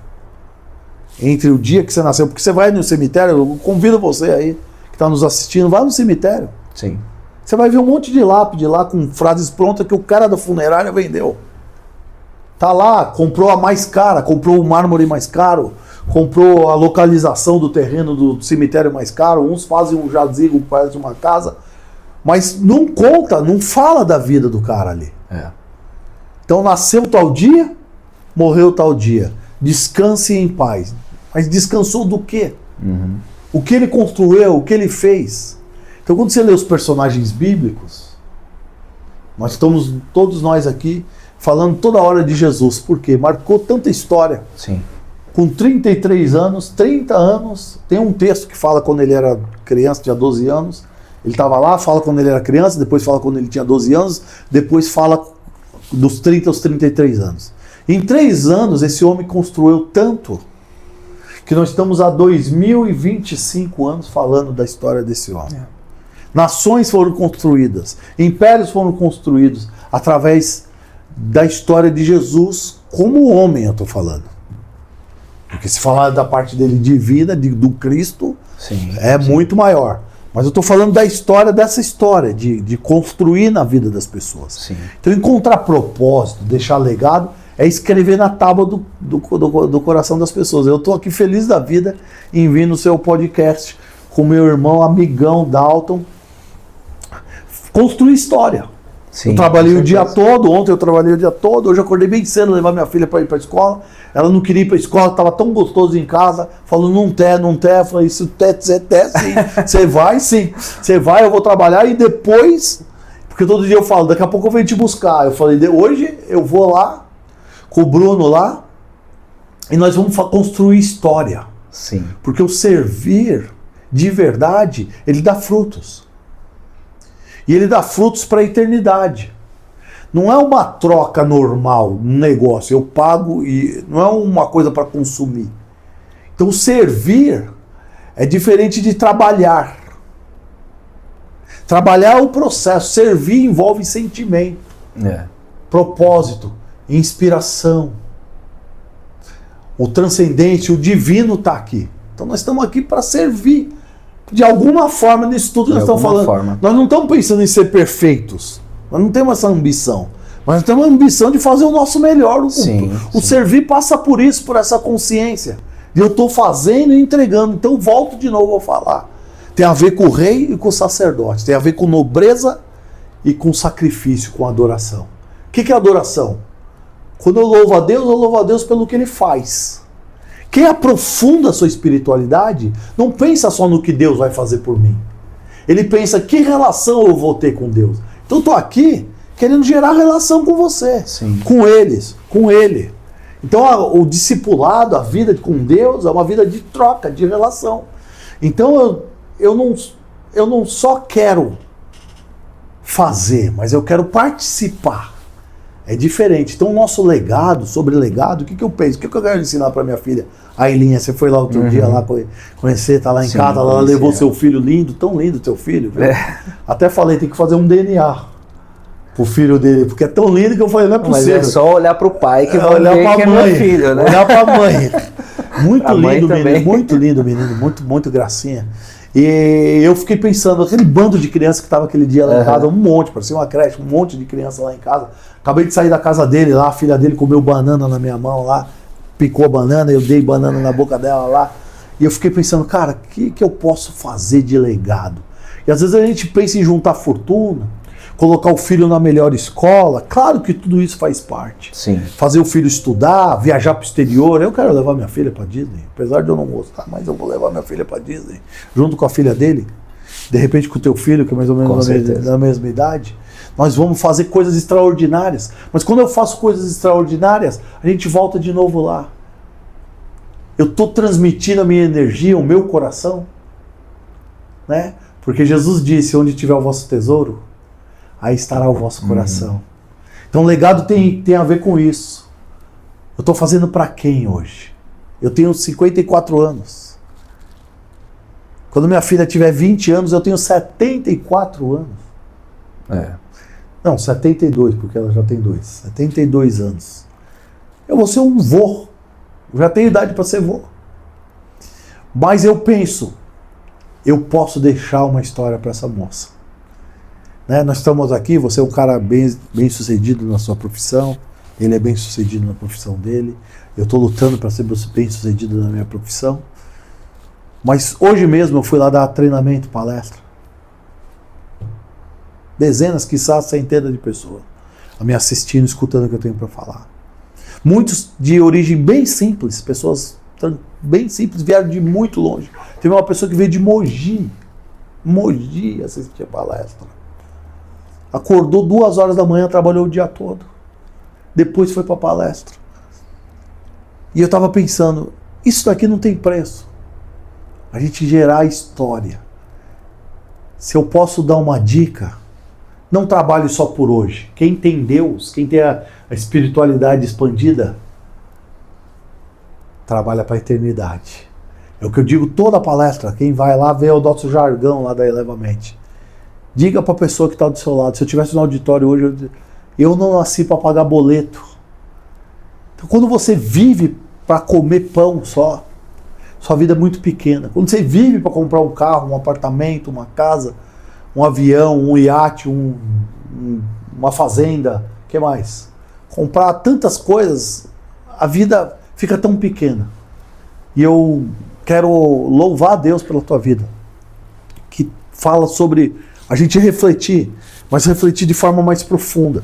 entre o dia que você nasceu, porque você vai no cemitério, eu convido você aí, que está nos assistindo, vai no cemitério. Sim. Você vai ver um monte de lápide lá com frases prontas que o cara da funerária vendeu. Tá lá, comprou a mais cara, comprou o mármore mais caro, comprou a localização do terreno do cemitério mais caro, uns fazem um jazigo, fazem uma casa, mas não conta, não fala da vida do cara ali. Então nasceu tal dia, morreu tal dia, descanse em paz. Mas descansou do quê? Uhum. O que ele construiu, o que ele fez. Então quando você lê os personagens bíblicos, nós estamos, todos nós aqui, falando toda hora de Jesus, porque marcou tanta história. Sim. Com 33 anos, 30 anos, tem um texto que fala quando ele era criança, tinha 12 anos, ele estava lá, fala quando ele era criança, depois fala quando ele tinha 12 anos, depois fala dos 30 aos 33 anos. Em 3 anos, esse homem construiu tanto, que nós estamos há 2025 anos falando da história desse homem. Nações foram construídas, impérios foram construídos através da história de Jesus como homem, eu estou falando. Porque se falar da parte dele de vida, do Cristo, sim, muito maior. Mas eu estou falando da história, dessa história, de construir na vida das pessoas. Sim. Então encontrar propósito, deixar legado, é escrever na tábua do coração das pessoas. Eu estou aqui feliz da vida em vir no seu podcast com meu irmão, amigão Dalton, construir história. Sim, eu trabalhei o dia todo, ontem eu trabalhei o dia todo, hoje eu acordei bem cedo, levar minha filha para ir para a escola. Ela não queria ir para a escola, estava tão gostoso em casa, falou, não té. Eu falei, isso té sim, você vai sim, você vai, eu vou trabalhar e depois, porque todo dia eu falo, daqui a pouco eu venho te buscar. Eu falei, hoje eu vou lá, com o Bruno lá, e nós vamos construir história. Sim. Porque o servir de verdade, ele dá frutos. E ele dá frutos para a eternidade. Não é uma troca normal, um negócio, eu pago e não é uma coisa para consumir. Então servir é diferente de trabalhar. Trabalhar é o processo, servir envolve sentimento, propósito, inspiração. O transcendente, o divino está aqui. Então nós estamos aqui para servir. De alguma forma, nisso tudo que nós estamos falando. Nós não estamos pensando em ser perfeitos. Nós não temos essa ambição. Mas nós temos a ambição de fazer o nosso melhor. O servir passa por isso, por essa consciência. E eu estou fazendo e entregando. Então eu volto de novo a falar. Tem a ver com o rei e com o sacerdote. Tem a ver com nobreza e com sacrifício, com adoração. O que é adoração? Quando eu louvo a Deus pelo que Ele faz. Quem aprofunda a sua espiritualidade não pensa só no que Deus vai fazer por mim. Ele pensa que relação eu vou ter com Deus. Então eu estou aqui querendo gerar relação com você, com eles, com Ele. Então o discipulado, a vida com Deus é uma vida de troca, de relação. Então eu não só quero fazer, mas eu quero participar. É diferente. Então o nosso legado, sobre legado, o que eu penso? O que eu quero ensinar para minha filha? A Elinha, você foi lá outro dia lá conhecer, tá lá em casa, ela levou seu filho lindo, tão lindo teu filho. Até falei, tem que fazer um DNA pro filho dele, porque é tão lindo que eu falei, não é possível. Mas é só olhar pro pai que vai olhar ver pra que mãe, é meu filho, né? Olhar pra mãe. Muito lindo, menino, muito gracinha. E eu fiquei pensando, aquele bando de crianças que estava aquele dia lá em casa, um monte, parecia uma creche, um monte de criança lá em casa. Acabei de sair da casa dele lá, a filha dele comeu banana na minha mão lá, picou a banana, eu dei banana na boca dela lá. E eu fiquei pensando, cara, o que eu posso fazer de legado? E às vezes a gente pensa em juntar fortuna, colocar o filho na melhor escola. Claro que tudo isso faz parte. Sim. Fazer o filho estudar, viajar para o exterior. Eu quero levar minha filha para Disney, apesar de eu não gostar, mas eu vou levar minha filha para Disney, junto com a filha dele. De repente com o teu filho, que é mais ou menos da mesma idade. Nós vamos fazer coisas extraordinárias. Mas quando eu faço coisas extraordinárias, a gente volta de novo lá. Eu estou transmitindo a minha energia, o meu coração, né? Porque Jesus disse, onde tiver o vosso tesouro, aí estará o vosso coração. Então o legado tem a ver com isso. Eu estou fazendo para quem hoje? Eu tenho 54 anos. Quando minha filha tiver 20 anos, eu tenho 74 anos. Não, 72, porque ela já tem 2. 72 anos. Eu vou ser um vô. Eu já tenho idade para ser vô. Mas eu penso, eu posso deixar uma história para essa moça. Né? Nós estamos aqui, você é um cara bem sucedido na sua profissão, ele é bem sucedido na profissão dele, eu estou lutando para ser bem sucedido na minha profissão, mas hoje mesmo eu fui lá dar treinamento, palestra. Dezenas, quiçá centenas de pessoas a me assistindo, escutando o que eu tenho para falar. Muitos de origem bem simples, pessoas bem simples, vieram de muito longe. Teve uma pessoa que veio de Mogi assistir a palestra. Acordou 2 horas da manhã, trabalhou o dia todo. Depois foi para a palestra. E eu estava pensando, isso daqui não tem preço. A gente gerar história. Se eu posso dar uma dica, não trabalhe só por hoje. Quem tem Deus, quem tem a espiritualidade expandida, trabalha para a eternidade. É o que eu digo toda a palestra. Quem vai lá vê o nosso jargão lá da Elevamente. Diga para a pessoa que está do seu lado, se eu estivesse no auditório hoje, eu não nasci para pagar boleto. Então quando você vive para comer pão só, sua vida é muito pequena. Quando você vive para comprar um carro, um apartamento, uma casa, um avião, um iate, uma fazenda, o que mais? Comprar tantas coisas, a vida fica tão pequena. E eu quero louvar a Deus pela tua vida, que fala sobre a gente refletir, mas refletir de forma mais profunda.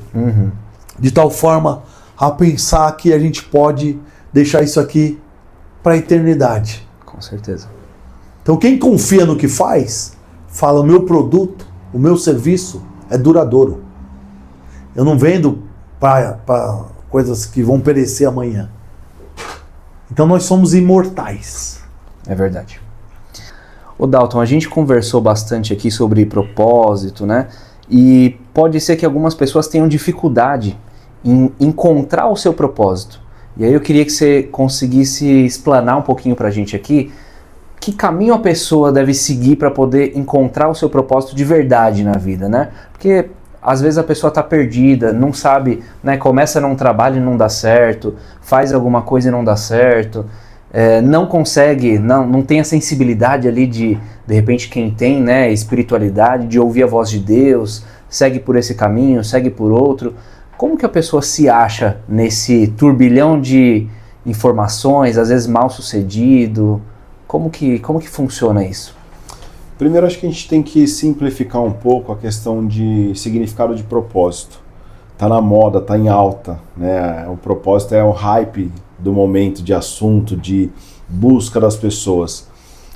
De tal forma a pensar que a gente pode deixar isso aqui para a eternidade. Com certeza. Então quem confia no que faz, fala, o meu produto, o meu serviço é duradouro. Eu não vendo coisas que vão perecer amanhã. Então nós somos imortais. É verdade. Ô Dalton, a gente conversou bastante aqui sobre propósito, né? E pode ser que algumas pessoas tenham dificuldade em encontrar o seu propósito. E aí eu queria que você conseguisse explanar um pouquinho pra gente aqui que caminho a pessoa deve seguir para poder encontrar o seu propósito de verdade na vida, né? Porque às vezes a pessoa está perdida, não sabe, né? Começa num trabalho e não dá certo, faz alguma coisa e não dá certo, não consegue, não tem a sensibilidade ali de repente quem tem, né, espiritualidade, de ouvir a voz de Deus, segue por esse caminho, segue por outro. Como que a pessoa se acha nesse turbilhão de informações, às vezes mal sucedido? Como que funciona isso? Primeiro, acho que a gente tem que simplificar um pouco a questão de significado de propósito. Tá na moda, tá em alta, né? O propósito é o hype do momento, de assunto, de busca das pessoas.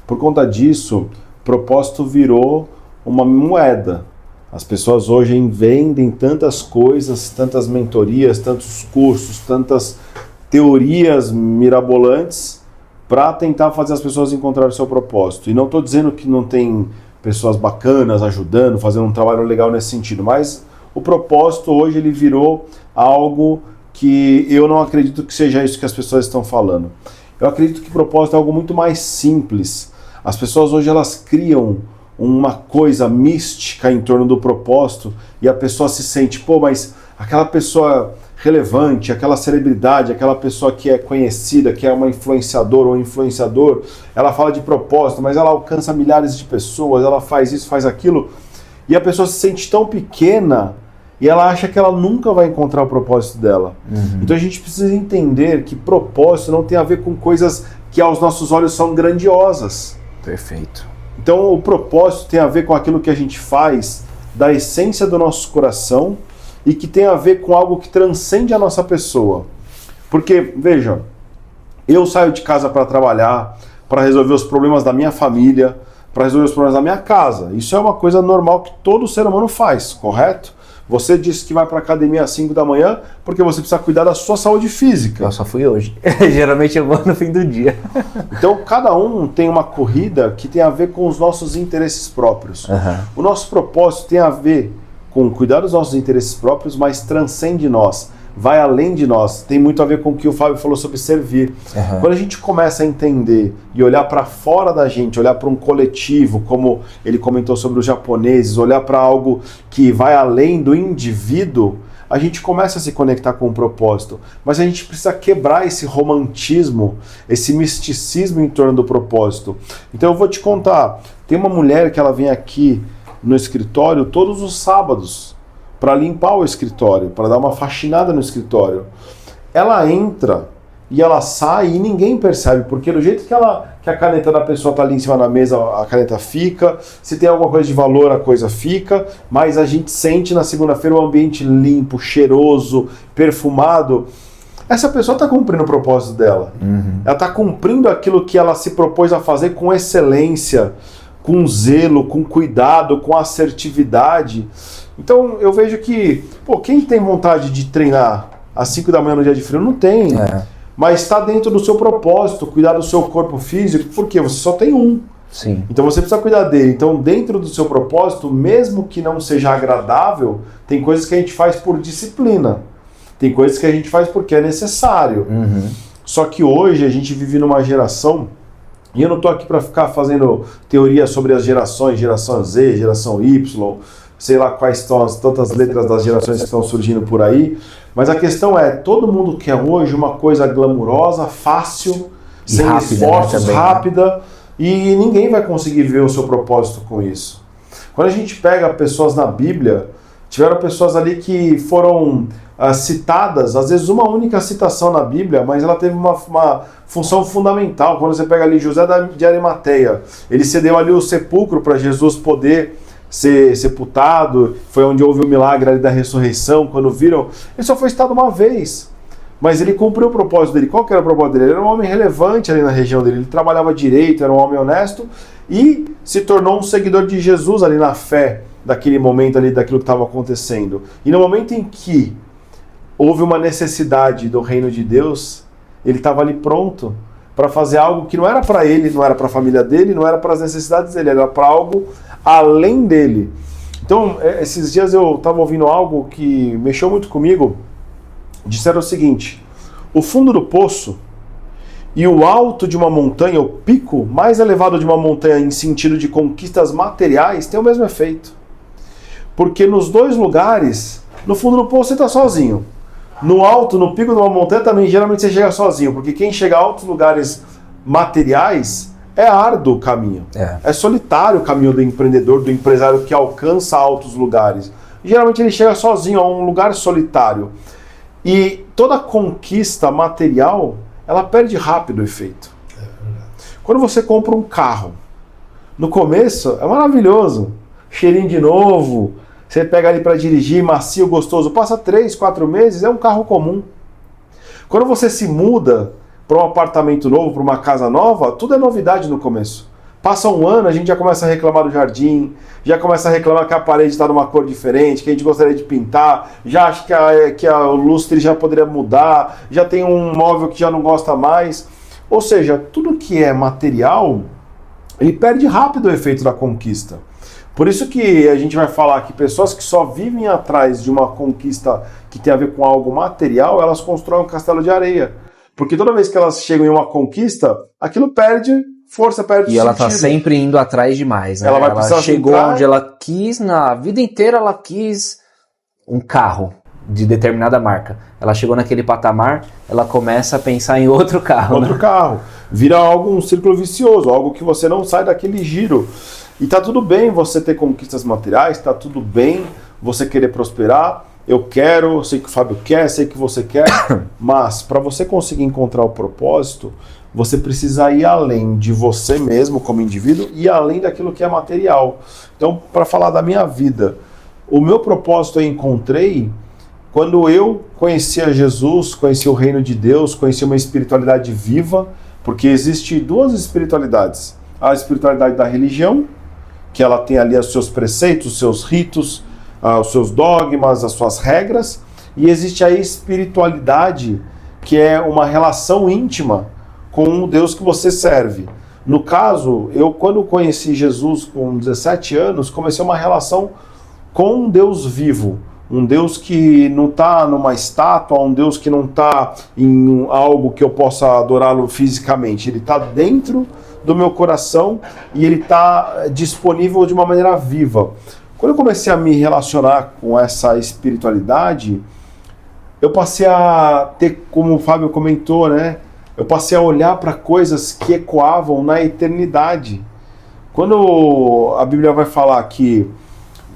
Por conta disso, propósito virou uma moeda. As pessoas hoje vendem tantas coisas, tantas mentorias, tantos cursos, tantas teorias mirabolantes para tentar fazer as pessoas encontrarem o seu propósito. E não estou dizendo que não tem pessoas bacanas ajudando, fazendo um trabalho legal nesse sentido, mas o propósito hoje ele virou algo que eu não acredito que seja isso que as pessoas estão falando. Eu acredito que propósito é algo muito mais simples. As pessoas hoje elas criam uma coisa mística em torno do propósito e a pessoa se sente, pô, mas aquela pessoa relevante, aquela celebridade, aquela pessoa que é conhecida, que é uma influenciadora ou influenciador, ela fala de propósito, mas ela alcança milhares de pessoas, ela faz isso, faz aquilo, e a pessoa se sente tão pequena e ela acha que ela nunca vai encontrar o propósito dela. Então a gente precisa entender que propósito não tem a ver com coisas que aos nossos olhos são grandiosas. Perfeito. Então o propósito tem a ver com aquilo que a gente faz da essência do nosso coração e que tem a ver com algo que transcende a nossa pessoa. Porque, veja, eu saio de casa para trabalhar, para resolver os problemas da minha família, para resolver os problemas da minha casa. Isso é uma coisa normal que todo ser humano faz, correto? Você disse que vai para a academia às 5 da manhã porque você precisa cuidar da sua saúde física. Eu só fui hoje. Geralmente eu vou no fim do dia. Então, cada um tem uma corrida que tem a ver com os nossos interesses próprios. O nosso propósito tem a ver com cuidar dos nossos interesses próprios, mas transcende nós, vai além de nós. Tem muito a ver com o que o Fábio falou sobre servir. Quando a gente começa a entender e olhar para fora da gente, olhar para um coletivo, como ele comentou sobre os japoneses, olhar para algo que vai além do indivíduo, a gente começa a se conectar com um propósito. Mas a gente precisa quebrar esse romantismo, esse misticismo em torno do propósito. Então eu vou te contar, tem uma mulher que ela vem aqui no escritório todos os sábados para limpar o escritório, para dar uma faxinada no escritório. Ela entra e ela sai e ninguém percebe, porque do jeito que a caneta da pessoa está ali em cima da mesa, a caneta fica, se tem alguma coisa de valor, a coisa fica, mas a gente sente na segunda-feira o ambiente limpo, cheiroso, perfumado. Essa pessoa está cumprindo o propósito dela. Ela está cumprindo aquilo que ela se propôs a fazer com excelência, com zelo, com cuidado, com assertividade. Então eu vejo que, quem tem vontade de treinar às 5 da manhã no dia de frio? Não tem. Mas está dentro do seu propósito, cuidar do seu corpo físico, porque você só tem um. Sim. Então você precisa cuidar dele. Então dentro do seu propósito, mesmo que não seja agradável, tem coisas que a gente faz por disciplina. Tem coisas que a gente faz porque é necessário. Só que hoje a gente vive numa geração, e eu não estou aqui para ficar fazendo teoria sobre as gerações, geração Z, geração Y, sei lá quais são as tantas letras das gerações que estão surgindo por aí, mas a questão é, todo mundo quer hoje uma coisa glamurosa, fácil, E sem rápida, esforços, né, também, rápida, e ninguém vai conseguir ver o seu propósito com isso. Quando a gente pega pessoas na Bíblia, tiveram pessoas ali que foram citadas, às vezes uma única citação na Bíblia, mas ela teve uma função fundamental. Quando você pega ali José de Arimateia, ele cedeu ali o sepulcro para Jesus poder ser sepultado, foi onde houve o milagre ali da ressurreição, quando viram, ele só foi citado uma vez, mas ele cumpriu o propósito dele. Qual que era o propósito dele? Ele era um homem relevante ali na região dele, ele trabalhava direito, era um homem honesto e se tornou um seguidor de Jesus ali na fé daquele momento ali, daquilo que estava acontecendo. E no momento em que houve uma necessidade do reino de Deus, ele estava ali pronto para fazer algo que não era para ele, não era para a família dele, não era para as necessidades dele, era para algo além dele. Então, esses dias eu estava ouvindo algo que mexeu muito comigo. Disseram o seguinte: o fundo do poço e o alto de uma montanha, o pico mais elevado de uma montanha em sentido de conquistas materiais, tem o mesmo efeito. Porque nos dois lugares, no fundo do poço você está sozinho. No alto, no pico de uma montanha também, geralmente você chega sozinho, porque quem chega a altos lugares materiais é árduo o caminho. É solitário o caminho do empreendedor, do empresário que alcança altos lugares. Geralmente ele chega sozinho a um lugar solitário. E toda conquista material, ela perde rápido o efeito. Quando você compra um carro, no começo é maravilhoso, cheirinho de novo, você pega ali para dirigir, macio, gostoso, passa 3, 4 meses, é um carro comum. Quando você se muda para um apartamento novo, para uma casa nova, tudo é novidade no começo. Passa um ano, a gente já começa a reclamar do jardim, já começa a reclamar que a parede está numa cor diferente, que a gente gostaria de pintar, já acha que o lustre já poderia mudar, já tem um móvel que já não gosta mais. Ou seja, tudo que é material, ele perde rápido o efeito da conquista. Por isso que a gente vai falar que pessoas que só vivem atrás de uma conquista que tem a ver com algo material, elas constroem um castelo de areia. Porque toda vez que elas chegam em uma conquista, aquilo perde força, perde sentido. E ela tá sempre indo atrás demais, né? Ela chegou onde ela quis, na vida inteira ela quis um carro de determinada marca. Ela chegou naquele patamar, ela começa a pensar em outro carro. Outro carro. Vira um círculo vicioso, algo que você não sai daquele giro. E tá tudo bem você ter conquistas materiais, tá tudo bem você querer prosperar. Eu sei que o Fábio quer, sei que você quer, mas para você conseguir encontrar o propósito, você precisa ir além de você mesmo como indivíduo e além daquilo que é material. Então, para falar da minha vida, o meu propósito eu encontrei quando eu conhecia Jesus, conheci o reino de Deus, conheci uma espiritualidade viva, porque existe duas espiritualidades. A espiritualidade da religião, que ela tem ali os seus preceitos, os seus ritos, os seus dogmas, as suas regras, e existe a espiritualidade, que é uma relação íntima com o Deus que você serve. No caso, eu quando conheci Jesus com 17 anos, comecei uma relação com um Deus vivo, um Deus que não está numa estátua, um Deus que não está em algo que eu possa adorá-lo fisicamente, ele está dentro do meu coração e ele está disponível de uma maneira viva. Quando eu comecei a me relacionar com essa espiritualidade, eu passei a ter, como o Fábio comentou, né? Eu passei a olhar para coisas que ecoavam na eternidade. Quando a Bíblia vai falar que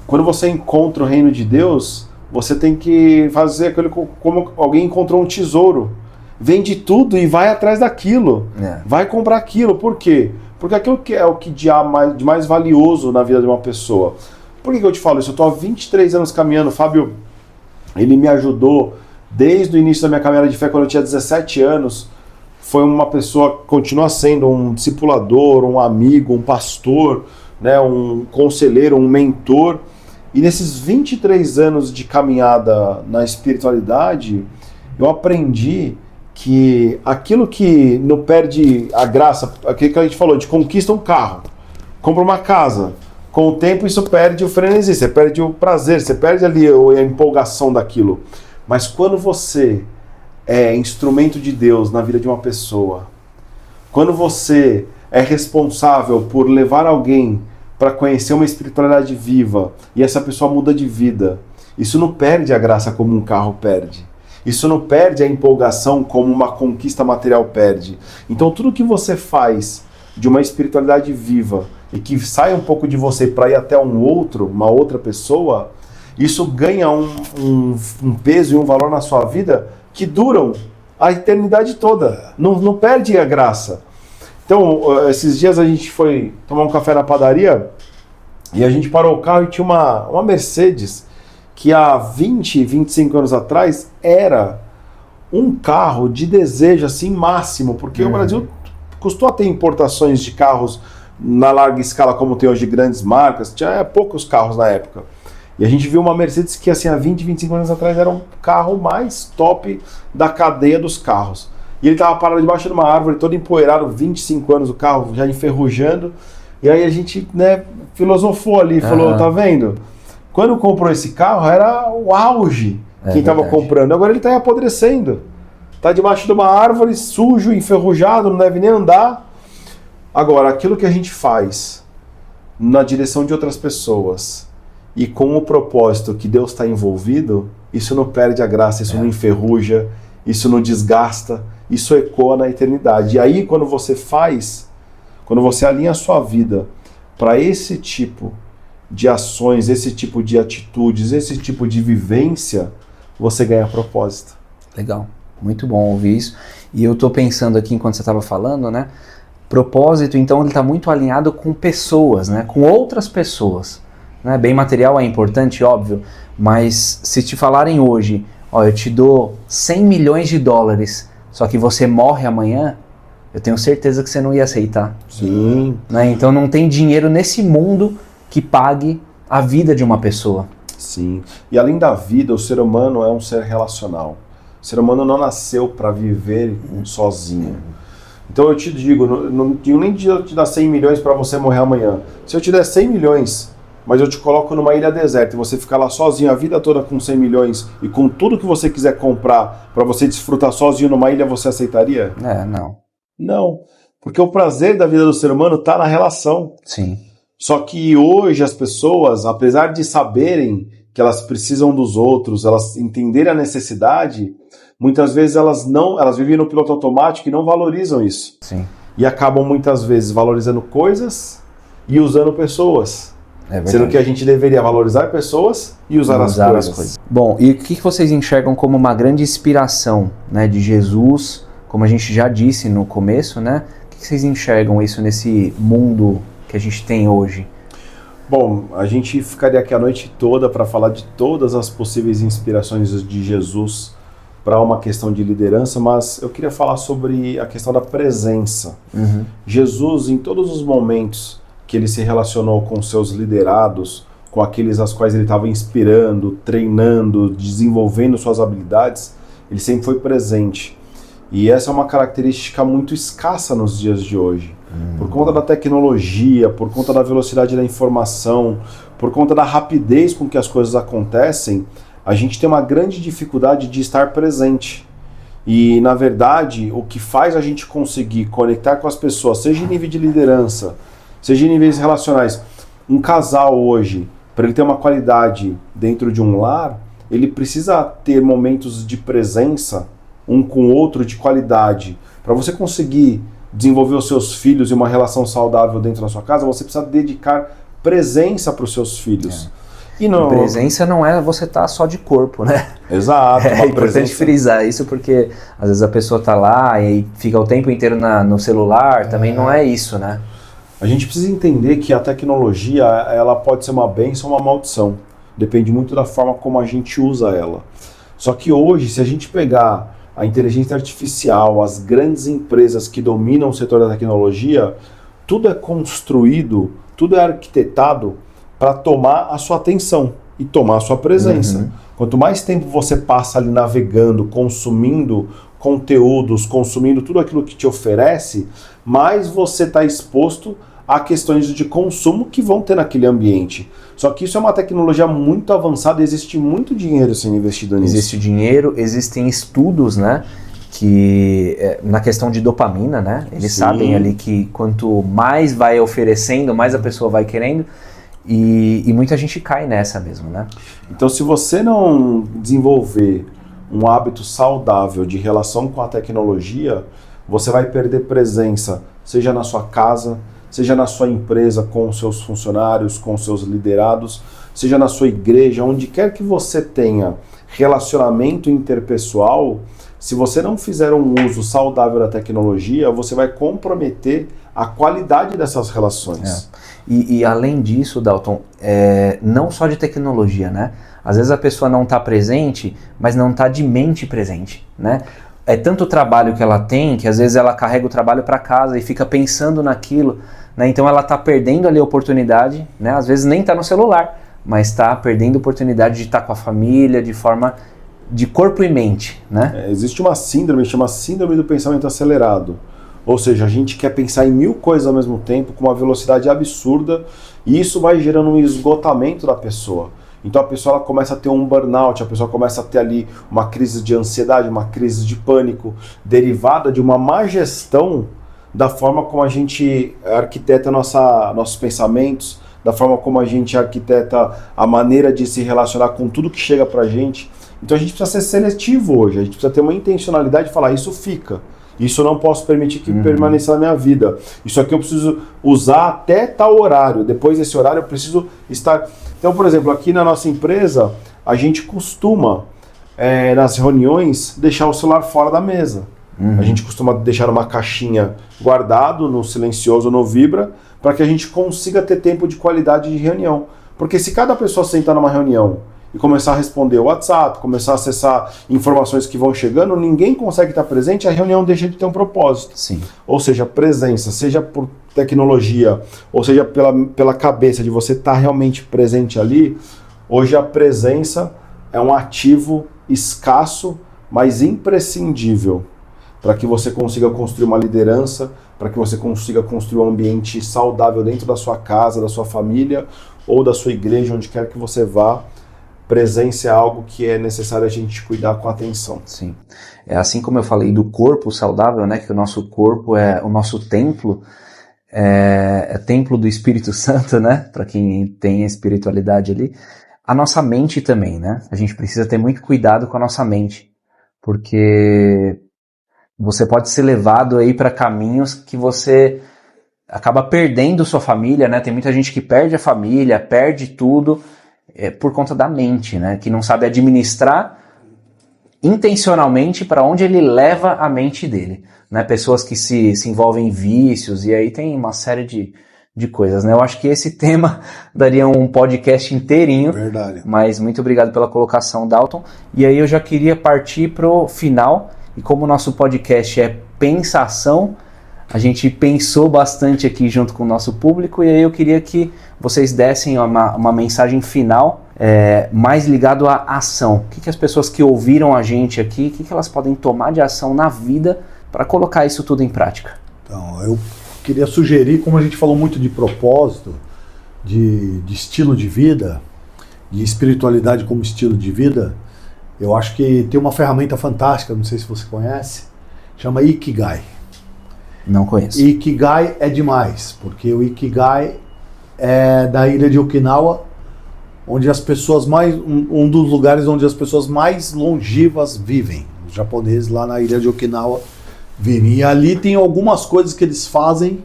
quando você encontra o reino de Deus, você tem que fazer aquilo como alguém encontrou um tesouro. Vende tudo e vai atrás daquilo. Vai comprar aquilo. Por quê? Porque aquilo que é o que há de mais valioso na vida de uma pessoa. Por que eu te falo isso? Eu estou há 23 anos caminhando. Fábio, ele me ajudou desde o início da minha caminhada de fé, quando eu tinha 17 anos. Foi uma pessoa, continua sendo um discipulador, um amigo, um pastor, né, um conselheiro, um mentor. E nesses 23 anos de caminhada na espiritualidade, eu aprendi que aquilo que não perde a graça, aquilo que a gente falou, de conquista um carro, compra uma casa, com o tempo isso perde o frenesi, você perde o prazer, você perde ali a empolgação daquilo. Mas quando você é instrumento de Deus na vida de uma pessoa, quando você é responsável por levar alguém para conhecer uma espiritualidade viva e essa pessoa muda de vida, isso não perde a graça como um carro perde. Isso não perde a empolgação como uma conquista material perde. Então tudo que você faz de uma espiritualidade viva e que sai um pouco de você para ir até uma outra pessoa, isso ganha um peso e um valor na sua vida que duram a eternidade toda. Não perde a graça. Então, esses dias a gente foi tomar um café na padaria e a gente parou o carro e tinha uma Mercedes que há 20, 25 anos atrás era um carro de desejo assim máximo, porque o Brasil custou a ter importações de carros na larga escala como tem hoje grandes marcas, tinha poucos carros na época. E a gente viu uma Mercedes que assim, há 20, 25 anos atrás era um carro mais top da cadeia dos carros. E ele estava parado debaixo de uma árvore, todo empoeirado, 25 anos, o carro já enferrujando. E aí a gente, né, filosofou ali, falou, tá vendo? Quando comprou esse carro era o auge quem estava comprando. Agora ele está apodrecendo. Está debaixo de uma árvore, sujo, enferrujado, não deve nem andar. Agora, aquilo que a gente faz na direção de outras pessoas e com o propósito que Deus está envolvido, isso não perde a graça, isso não enferruja, isso não desgasta, isso ecoa na eternidade. E aí, quando você alinha a sua vida para esse tipo de ações, esse tipo de atitudes, esse tipo de vivência, você ganha propósito. Legal, muito bom ouvir isso. E eu tô pensando aqui, enquanto você estava falando, né? Propósito, então, ele está muito alinhado com pessoas, né? Com outras pessoas. Né? Bem material é importante, óbvio, mas se te falarem hoje, ó, eu te dou 100 milhões de dólares, só que você morre amanhã, eu tenho certeza que você não ia aceitar. Sim. Né? Então não tem dinheiro nesse mundo que pague a vida de uma pessoa. Sim. E além da vida, o ser humano é um ser relacional. O ser humano não nasceu para viver sozinho. Então eu te digo, não digo nem de eu te dar 100 milhões para você morrer amanhã. Se eu te der 100 milhões, mas eu te coloco numa ilha deserta e você ficar lá sozinho a vida toda com 100 milhões e com tudo que você quiser comprar para você desfrutar sozinho numa ilha, você aceitaria? Não. Não, porque o prazer da vida do ser humano está na relação. Sim. Só que hoje as pessoas, apesar de saberem que elas precisam dos outros, elas entenderem a necessidade, muitas vezes elas vivem no piloto automático e não valorizam isso. Sim. E acabam muitas vezes valorizando coisas e usando pessoas. Sendo que a gente deveria valorizar pessoas e usar as coisas. Bom, e o que vocês enxergam como uma grande inspiração, né, de Jesus, como a gente já disse no começo, né? O que vocês enxergam isso nesse mundo que a gente tem hoje? Bom, a gente ficaria aqui a noite toda para falar de todas as possíveis inspirações de Jesus para uma questão de liderança, mas eu queria falar sobre a questão da presença. Jesus, em todos os momentos que ele se relacionou com seus liderados, com aqueles aos quais ele estava inspirando, treinando, desenvolvendo suas habilidades, ele sempre foi presente. E essa é uma característica muito escassa nos dias de hoje. Por conta da tecnologia, por conta da velocidade da informação, por conta da rapidez com que as coisas acontecem, a gente tem uma grande dificuldade de estar presente. E, na verdade, o que faz a gente conseguir conectar com as pessoas, seja em nível de liderança, seja em níveis relacionais, um casal hoje, para ele ter uma qualidade dentro de um lar, ele precisa ter momentos de presença, um com o outro, de qualidade. Para você conseguir desenvolver os seus filhos e uma relação saudável dentro da sua casa, você precisa dedicar presença para os seus filhos. E presença não é você estar só de corpo, né? Exato. É importante frisar isso, porque às vezes a pessoa está lá e fica o tempo inteiro no celular, também não é isso, né? A gente precisa entender que a tecnologia, ela pode ser uma bênção ou uma maldição. Depende muito da forma como a gente usa ela. Só que hoje, se a gente pegar a inteligência artificial, as grandes empresas que dominam o setor da tecnologia, tudo é construído, tudo é arquitetado para tomar a sua atenção e tomar a sua presença. Quanto mais tempo você passa ali navegando, consumindo conteúdos, consumindo tudo aquilo que te oferece, mais você está exposto a questões de consumo que vão ter naquele ambiente. Só que isso é uma tecnologia muito avançada e existe muito dinheiro sendo investido nisso. Existe dinheiro, existem estudos, né, que na questão de dopamina, né, eles sabem ali que quanto mais vai oferecendo, mais a pessoa vai querendo, e muita gente cai nessa mesmo, né? Então, se você não desenvolver um hábito saudável de relação com a tecnologia, você vai perder presença, seja na sua casa, seja na sua empresa com os seus funcionários, com os seus liderados, seja na sua igreja, onde quer que você tenha relacionamento interpessoal, se você não fizer um uso saudável da tecnologia, você vai comprometer a qualidade dessas relações. E além disso, Dalton, não só de tecnologia, né? Às vezes a pessoa não está presente, mas não está de mente presente, né? É tanto trabalho que ela tem, que às vezes ela carrega o trabalho para casa e fica pensando naquilo, né? Então ela está perdendo ali a oportunidade, né? Às vezes nem está no celular, mas está perdendo a oportunidade de estar com a família de forma de corpo e mente, né? Existe uma síndrome, chama síndrome do pensamento acelerado. Ou seja, a gente quer pensar em 1000 coisas ao mesmo tempo, com uma velocidade absurda, e isso vai gerando um esgotamento da pessoa. Então a pessoa ela começa a ter um burnout, a pessoa começa a ter ali uma crise de ansiedade, uma crise de pânico, derivada de uma má gestão da forma como a gente arquiteta nossos pensamentos, da forma como a gente arquiteta a maneira de se relacionar com tudo que chega pra gente. Então a gente precisa ser seletivo hoje, a gente precisa ter uma intencionalidade de falar, isso fica. Isso eu não posso permitir que permaneça na minha vida. Isso aqui eu preciso usar até tal horário. Depois desse horário eu preciso estar... Então, por exemplo, aqui na nossa empresa, a gente costuma, nas reuniões, deixar o celular fora da mesa. A gente costuma deixar numa caixinha guardado, no silencioso, no vibra, para que a gente consiga ter tempo de qualidade de reunião. Porque se cada pessoa sentar numa reunião e começar a responder o WhatsApp, começar a acessar informações que vão chegando, ninguém consegue estar presente, a reunião deixa de ter um propósito. Sim. Ou seja, presença, seja por tecnologia, ou seja pela cabeça de você estar realmente presente ali, hoje a presença é um ativo escasso, mas imprescindível, para que você consiga construir uma liderança, para que você consiga construir um ambiente saudável dentro da sua casa, da sua família, ou da sua igreja, onde quer que você vá. Presença é algo que é necessário a gente cuidar com atenção. Sim. É assim como eu falei do corpo saudável, né? Que o nosso corpo é o nosso templo, é templo do Espírito Santo, né? Para quem tem a espiritualidade ali. A nossa mente também, né? A gente precisa ter muito cuidado com a nossa mente, porque você pode ser levado aí para caminhos que você acaba perdendo sua família, né? Tem muita gente que perde a família, perde tudo, por conta da mente, né? Que não sabe administrar intencionalmente para onde ele leva a mente dele, né? Pessoas que se envolvem em vícios, e aí tem uma série de coisas, né? Eu acho que esse tema daria um podcast inteirinho. Verdade. Mas muito obrigado pela colocação, Dalton. E aí eu já queria partir pro final, e como o nosso podcast é pensação, a gente pensou bastante aqui junto com o nosso público, e aí eu queria que vocês dessem uma mensagem final mais ligado à ação. O que as pessoas que ouviram a gente aqui, o que elas podem tomar de ação na vida para colocar isso tudo em prática? Então, eu queria sugerir, como a gente falou muito de propósito, de estilo de vida, de espiritualidade como estilo de vida, eu acho que tem uma ferramenta fantástica, não sei se você conhece, chama Ikigai. Não conheço. Ikigai é demais, porque o Ikigai é da ilha de Okinawa, onde as pessoas um dos lugares onde as pessoas mais longevas vivem. Os japoneses lá na ilha de Okinawa vivem. E ali tem algumas coisas que eles fazem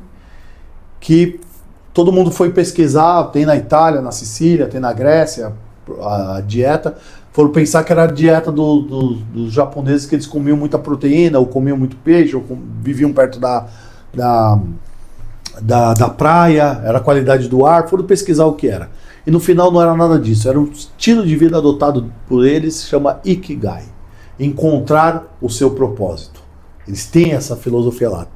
que todo mundo foi pesquisar, tem na Itália, na Sicília, tem na Grécia, a dieta. Foram pensar que era a dieta dos japoneses, que eles comiam muita proteína, ou comiam muito peixe, ou viviam perto da praia, era a qualidade do ar. Foram pesquisar o que era. E no final não era nada disso, era um estilo de vida adotado por eles, chama Ikigai. Encontrar o seu propósito. Eles têm essa filosofia lá.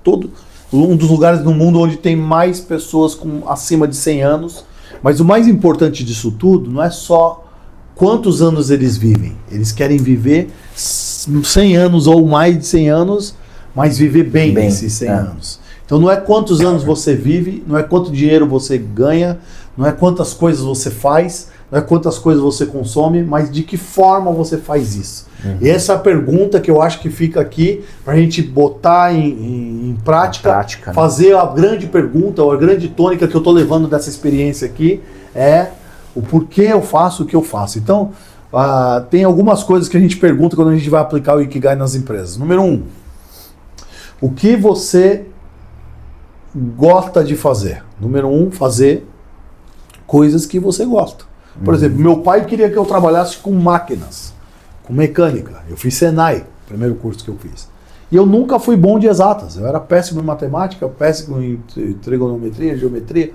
Um dos lugares no mundo onde tem mais pessoas com acima de 100 anos. Mas o mais importante disso tudo não é só quantos anos eles vivem. Eles querem viver 100 anos ou mais de 100 anos, mas viver bem esses 100 anos. Então não é quantos anos você vive, não é quanto dinheiro você ganha, não é quantas coisas você faz, não é quantas coisas você consome, mas de que forma você faz isso. E essa é a pergunta que eu acho que fica aqui para a gente botar em prática, né? Fazer a grande pergunta, ou a grande tônica que eu estou levando dessa experiência aqui é o porquê eu faço o que eu faço. Então, tem algumas coisas que a gente pergunta quando a gente vai aplicar o Ikigai nas empresas. Número 1, o que você gosta de fazer? Número 1, fazer coisas que você gosta. Por exemplo, meu pai queria que eu trabalhasse com máquinas, com mecânica. Eu fiz Senai, primeiro curso que eu fiz. E eu nunca fui bom de exatas. Eu era péssimo em matemática, péssimo em trigonometria, geometria.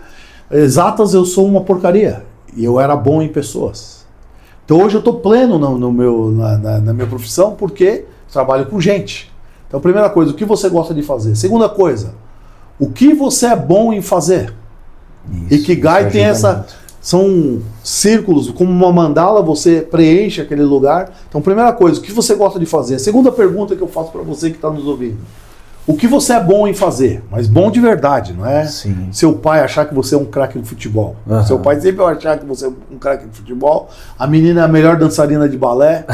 Exatas eu sou uma porcaria. E eu era bom em pessoas. Então hoje eu estou pleno na minha profissão porque trabalho com gente. Então, primeira coisa, o que você gosta de fazer? Segunda coisa, o que você é bom em fazer? Ikigai tem são círculos, como uma mandala, você preenche aquele lugar. Então, primeira coisa, o que você gosta de fazer? A segunda pergunta que eu faço para você que está nos ouvindo. O que você é bom em fazer? Mas bom de verdade, não é? Sim. Seu pai achar que você é um craque de futebol. Uhum. Seu pai sempre vai achar que você é um craque de futebol. A menina é a melhor dançarina de balé.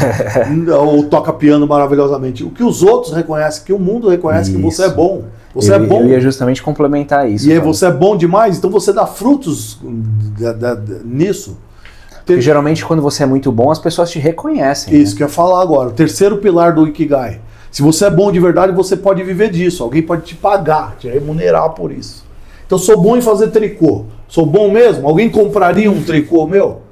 Ou toca piano maravilhosamente. O que os outros reconhecem, que o mundo reconhece que você é bom. Você é bom. Eu ia justamente complementar isso. E aí você é bom demais, então você dá frutos nisso. Porque geralmente quando você é muito bom, as pessoas te reconhecem. Isso que eu ia falar agora. O terceiro pilar do Ikigai. Se você é bom de verdade, você pode viver disso. Alguém pode te pagar, te remunerar por isso. Então, sou bom em fazer tricô. Sou bom mesmo? Alguém compraria um tricô meu?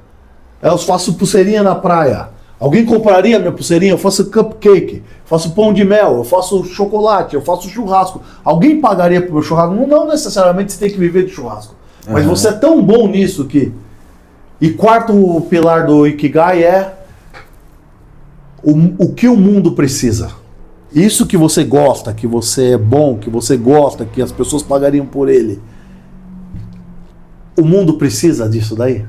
Eu faço pulseirinha na praia. Alguém compraria minha pulseirinha? Eu faço cupcake, faço pão de mel, eu faço chocolate, eu faço churrasco. Alguém pagaria pro meu churrasco? Não necessariamente você tem que viver de churrasco. Mas você é tão bom nisso que... E quarto pilar do Ikigai é o que o mundo precisa. Isso que você gosta, que você é bom, que você gosta, que as pessoas pagariam por ele. O mundo precisa disso daí?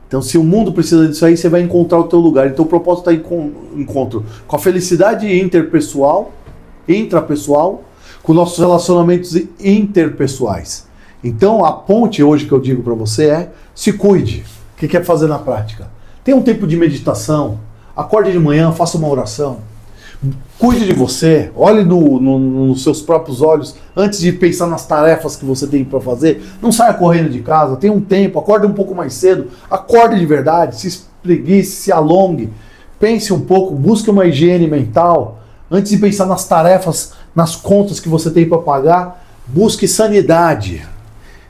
Então, se o mundo precisa disso aí, você vai encontrar o teu lugar. Então, o propósito está em encontro com a felicidade intrapessoal, com nossos relacionamentos interpessoais. Então, a ponte hoje que eu digo para você é: se cuide. O que quer fazer na prática? Tenha um tempo de meditação. Acorde de manhã, faça uma oração. Cuide de você, olhe nos seus próprios olhos antes de pensar nas tarefas que você tem para fazer. Não saia correndo de casa, tenha um tempo, acorde um pouco mais cedo, acorde de verdade, se espreguice, se alongue, pense um pouco, busque uma higiene mental. Antes de pensar nas tarefas, nas contas que você tem para pagar, busque sanidade.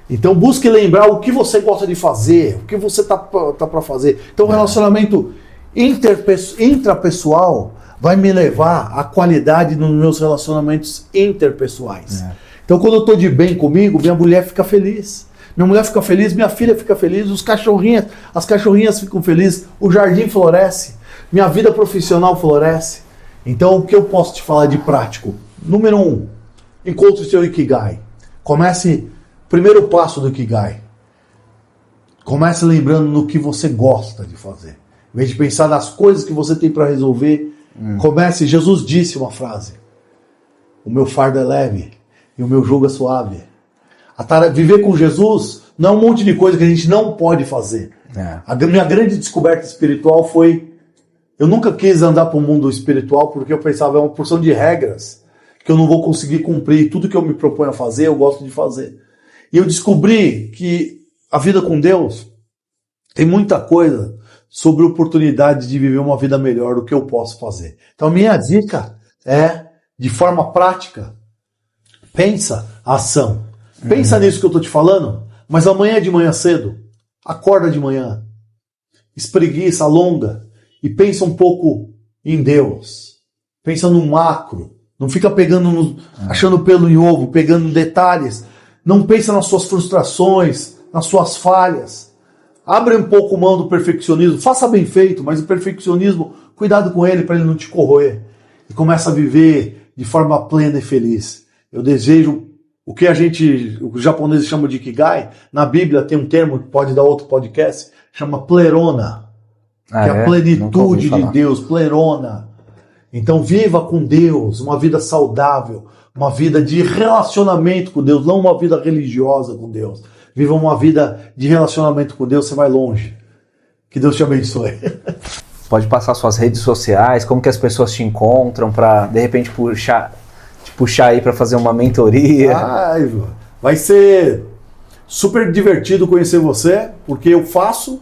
Então busque lembrar o que você gosta de fazer, o que você tá para fazer. Então o relacionamento intrapessoal vai me levar à qualidade nos meus relacionamentos interpessoais. Então, quando eu estou de bem comigo, minha mulher fica feliz. Minha mulher fica feliz, minha filha fica feliz, as cachorrinhas ficam felizes, o jardim floresce, minha vida profissional floresce. Então, o que eu posso te falar de prático? Número 1, encontre o seu Ikigai. Primeiro passo do Ikigai. Comece lembrando no que você gosta de fazer. Em vez de pensar nas coisas que você tem para resolver, comece. Jesus disse uma frase: o meu fardo é leve e o meu jugo é suave. Viver com Jesus não é um monte de coisa que a gente não pode fazer. A minha grande descoberta espiritual foi: eu nunca quis andar para o mundo espiritual porque eu pensava é uma porção de regras que eu não vou conseguir cumprir. Tudo que eu me proponho a fazer, eu gosto de fazer. E eu descobri que a vida com Deus tem muita coisa sobre a oportunidade de viver uma vida melhor do que eu posso fazer. Então a minha dica é, de forma prática, pensa a ação. Pensa nisso que eu estou te falando, mas amanhã de manhã cedo, acorda de manhã, espreguiça, alonga e pensa um pouco em Deus. Pensa no macro. Não fica achando pelo em ovo, pegando detalhes. Não pensa nas suas frustrações, nas suas falhas. Abre um pouco mão do perfeccionismo. Faça bem feito, mas o perfeccionismo, cuidado com ele para ele não te corroer. E começa a viver de forma plena e feliz. Eu desejo o que os japoneses chamam de Ikigai. Na Bíblia tem um termo que pode dar outro podcast, chama plerona, que é a plenitude de Deus, plerona. Então viva com Deus, uma vida saudável, uma vida de relacionamento com Deus, não uma vida religiosa com Deus. Viva uma vida de relacionamento com Deus, você vai longe. Que Deus te abençoe. Pode passar suas redes sociais, como que as pessoas te encontram para, de repente, te puxar aí para fazer uma mentoria. Vai ser super divertido conhecer você, porque eu faço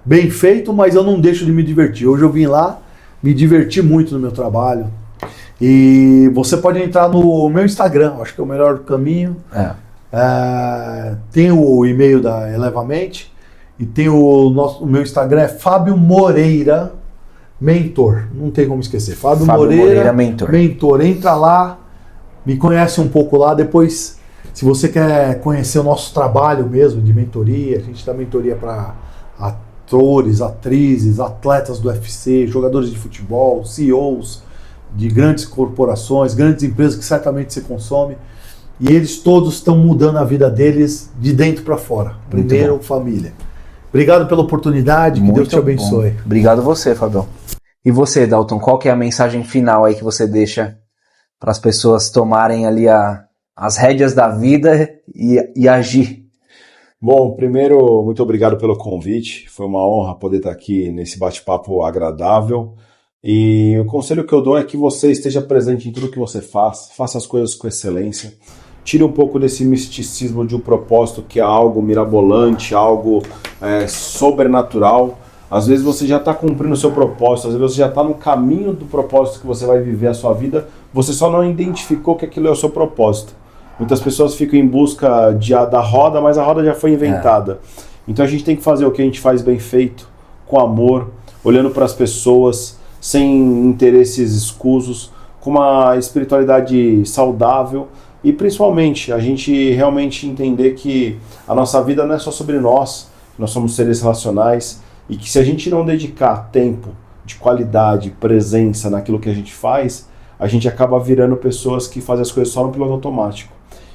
bem feito, mas eu não deixo de me divertir. Hoje eu vim lá, me diverti muito no meu trabalho. E você pode entrar no meu Instagram, acho que é o melhor caminho. Tem o e-mail da Elevamente e tem o meu Instagram é Fábio Moreira Mentor. Não tem como esquecer. Fábio Moreira Mentor. Entra lá, me conhece um pouco lá. Depois, se você quer conhecer o nosso trabalho mesmo de mentoria, a gente dá mentoria para atores, atrizes, atletas do UFC, jogadores de futebol, CEOs de grandes corporações, grandes empresas que certamente você consome. E eles todos estão mudando a vida deles de dentro para fora. Primeiro, família. Obrigado pela oportunidade, que Deus te abençoe. Bom. Obrigado você, Fabião. E você, Dalton, qual que é a mensagem final aí que você deixa para as pessoas tomarem ali as rédeas da vida e agir? Bom, primeiro, muito obrigado pelo convite. Foi uma honra poder estar aqui nesse bate-papo agradável. E o conselho que eu dou é que você esteja presente em tudo que você faz, faça as coisas com excelência. Tire um pouco desse misticismo de um propósito que é algo mirabolante, algo sobrenatural. Às vezes você já está cumprindo o seu propósito, às vezes você já está no caminho do propósito que você vai viver a sua vida, você só não identificou que aquilo é o seu propósito. Muitas pessoas ficam em busca da roda, mas a roda já foi inventada. Então a gente tem que fazer o que a gente faz bem feito, com amor, olhando para as pessoas, sem interesses escusos, com uma espiritualidade saudável e principalmente a gente realmente entender que a nossa vida não é só sobre nós somos seres relacionais e que se a gente não dedicar tempo de qualidade, presença naquilo que a gente faz, a gente acaba virando pessoas que fazem as coisas só no piloto automático.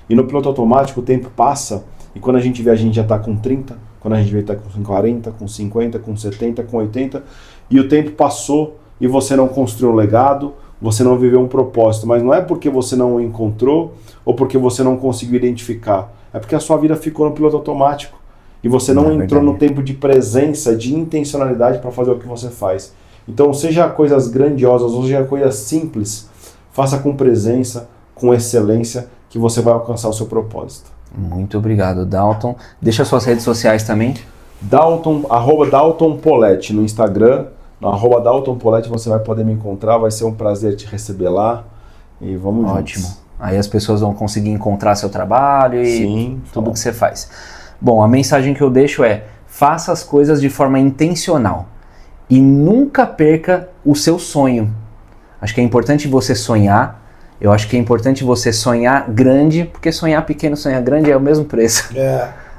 E no piloto automático o tempo passa e quando a gente vê a gente já está com 30, quando a gente vê está com 40, com 50, com 70, com 80 e o tempo passou e você não construiu um legado, você não viveu um propósito, mas não é porque você não o encontrou ou porque você não conseguiu identificar, é porque a sua vida ficou no piloto automático e você não entrou no tempo de presença, de intencionalidade para fazer o que você faz. Então seja coisas grandiosas ou seja coisas simples, faça com presença, com excelência, que você vai alcançar o seu propósito. Muito obrigado, Dalton. Deixa suas redes sociais também. @Dalton Poletti no Instagram, no @Dalton Poletti você vai poder me encontrar, vai ser um prazer te receber lá e vamos juntos. Ótimo. Aí as pessoas vão conseguir encontrar seu trabalho e tudo que você faz. Bom, a mensagem que eu deixo é: faça as coisas de forma intencional e nunca perca o seu sonho. Acho que é importante você sonhar. Eu acho que é importante você sonhar grande, porque sonhar pequeno, sonhar grande é o mesmo preço.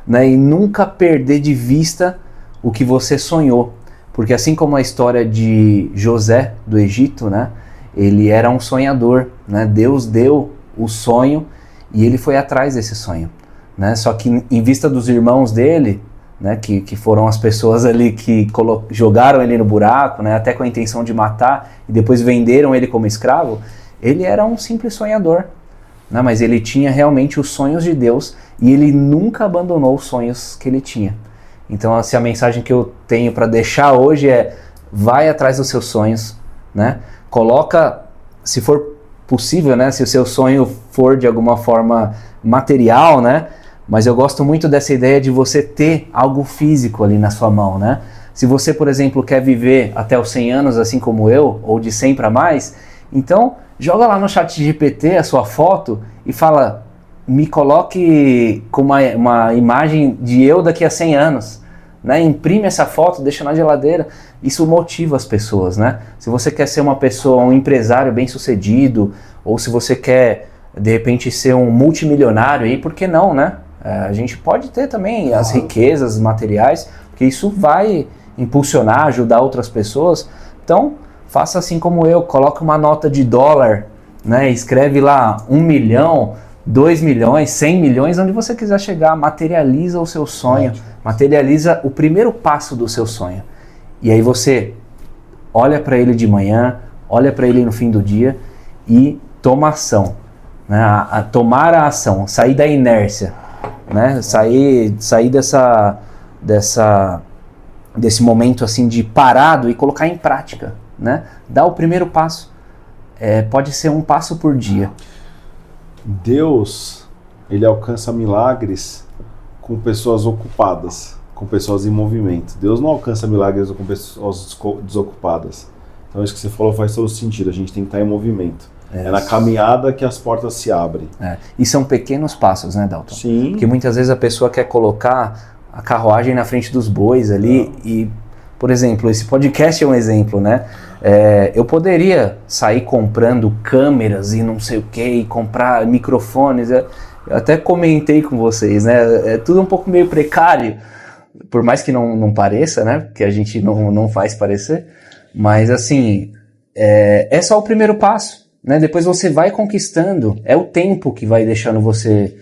Né? E nunca perder de vista o que você sonhou. Porque assim como a história de José do Egito, né? Ele era um sonhador. Né? Deus deu o sonho e ele foi atrás desse sonho. Né? Só que em vista dos irmãos dele, né? que foram as pessoas ali que jogaram ele no buraco, né? Até com a intenção de matar, e depois venderam ele como escravo, ele era um simples sonhador, né? Mas ele tinha realmente os sonhos de Deus e ele nunca abandonou os sonhos que ele tinha. Então assim, a mensagem que eu tenho para deixar hoje é: vai atrás dos seus sonhos, né? Coloca, se for possível, né? Se o seu sonho for de alguma forma material, né? Mas eu gosto muito dessa ideia de você ter algo físico ali na sua mão, né? Se você, por exemplo, quer viver até os 100 anos, assim como eu, ou de 100 para mais, então joga lá no ChatGPT a sua foto e fala: me coloque com uma imagem de eu daqui a 100 anos. Né? Imprime essa foto, deixa na geladeira. Isso motiva as pessoas. Né? Se você quer ser uma pessoa, um empresário bem sucedido, ou se você quer, de repente, ser um multimilionário, aí, por que não, né? A gente pode ter também as riquezas materiais, porque isso vai impulsionar, ajudar outras pessoas. Então, faça assim como eu, coloque uma nota de $, né? Escreve lá 1 milhão, 2 milhões, 100 milhões, onde você quiser chegar, materializa o seu sonho, materializa o primeiro passo do seu sonho. E aí você olha para ele de manhã, olha para ele no fim do dia e toma ação. Né? Tomar a ação, sair da inércia, né? Sair desse momento assim de parado e colocar em prática. Né? Dá o primeiro passo. Pode ser um passo por dia. Deus, ele alcança milagres com pessoas ocupadas, com pessoas em movimento. Deus não alcança milagres com pessoas desocupadas. Então isso que você falou faz todo sentido. A gente tem que estar em movimento. É na caminhada que as portas se abrem. E são pequenos passos, né, Dalton? Sim. Porque muitas vezes a pessoa quer colocar a carruagem na frente dos bois ali e, por exemplo, esse podcast é um exemplo, né? Eu poderia sair comprando câmeras e não sei o que, e comprar microfones. Eu até comentei com vocês, né? É tudo um pouco meio precário, por mais que não pareça, né? Porque a gente não faz parecer. Mas assim, é só o primeiro passo, né? Depois você vai conquistando. É o tempo que vai deixando você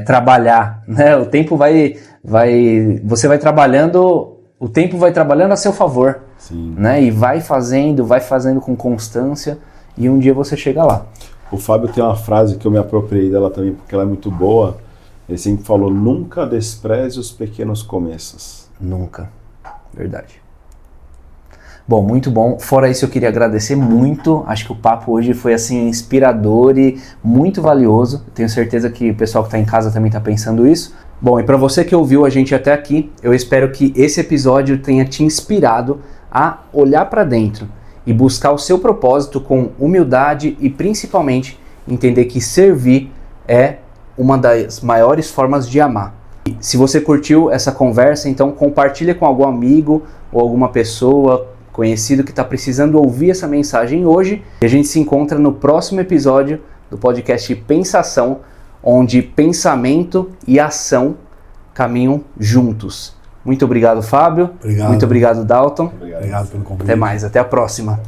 trabalhar, né? O tempo você vai trabalhando, o tempo vai trabalhando a seu favor. Sim. Né? E vai fazendo com constância e um dia você chega lá. O Fábio tem uma frase que eu me apropriei dela também porque ela é muito boa. Ele sempre falou: nunca despreze os pequenos começos. Nunca. Verdade. Bom, muito bom. Fora isso, eu queria agradecer muito. Acho que o papo hoje foi assim inspirador e muito valioso. Tenho certeza que o pessoal que está em casa também está pensando isso. Bom, e para você que ouviu a gente até aqui, eu espero que esse episódio tenha te inspirado a olhar para dentro e buscar o seu propósito com humildade e principalmente entender que servir é uma das maiores formas de amar. E se você curtiu essa conversa, então compartilha com algum amigo ou alguma pessoa conhecido que está precisando ouvir essa mensagem hoje. E a gente se encontra no próximo episódio do podcast Pensação, onde pensamento e ação caminham juntos. Muito obrigado, Fábio. Obrigado. Muito obrigado, Dalton. Obrigado pelo convite. Até mais, até a próxima.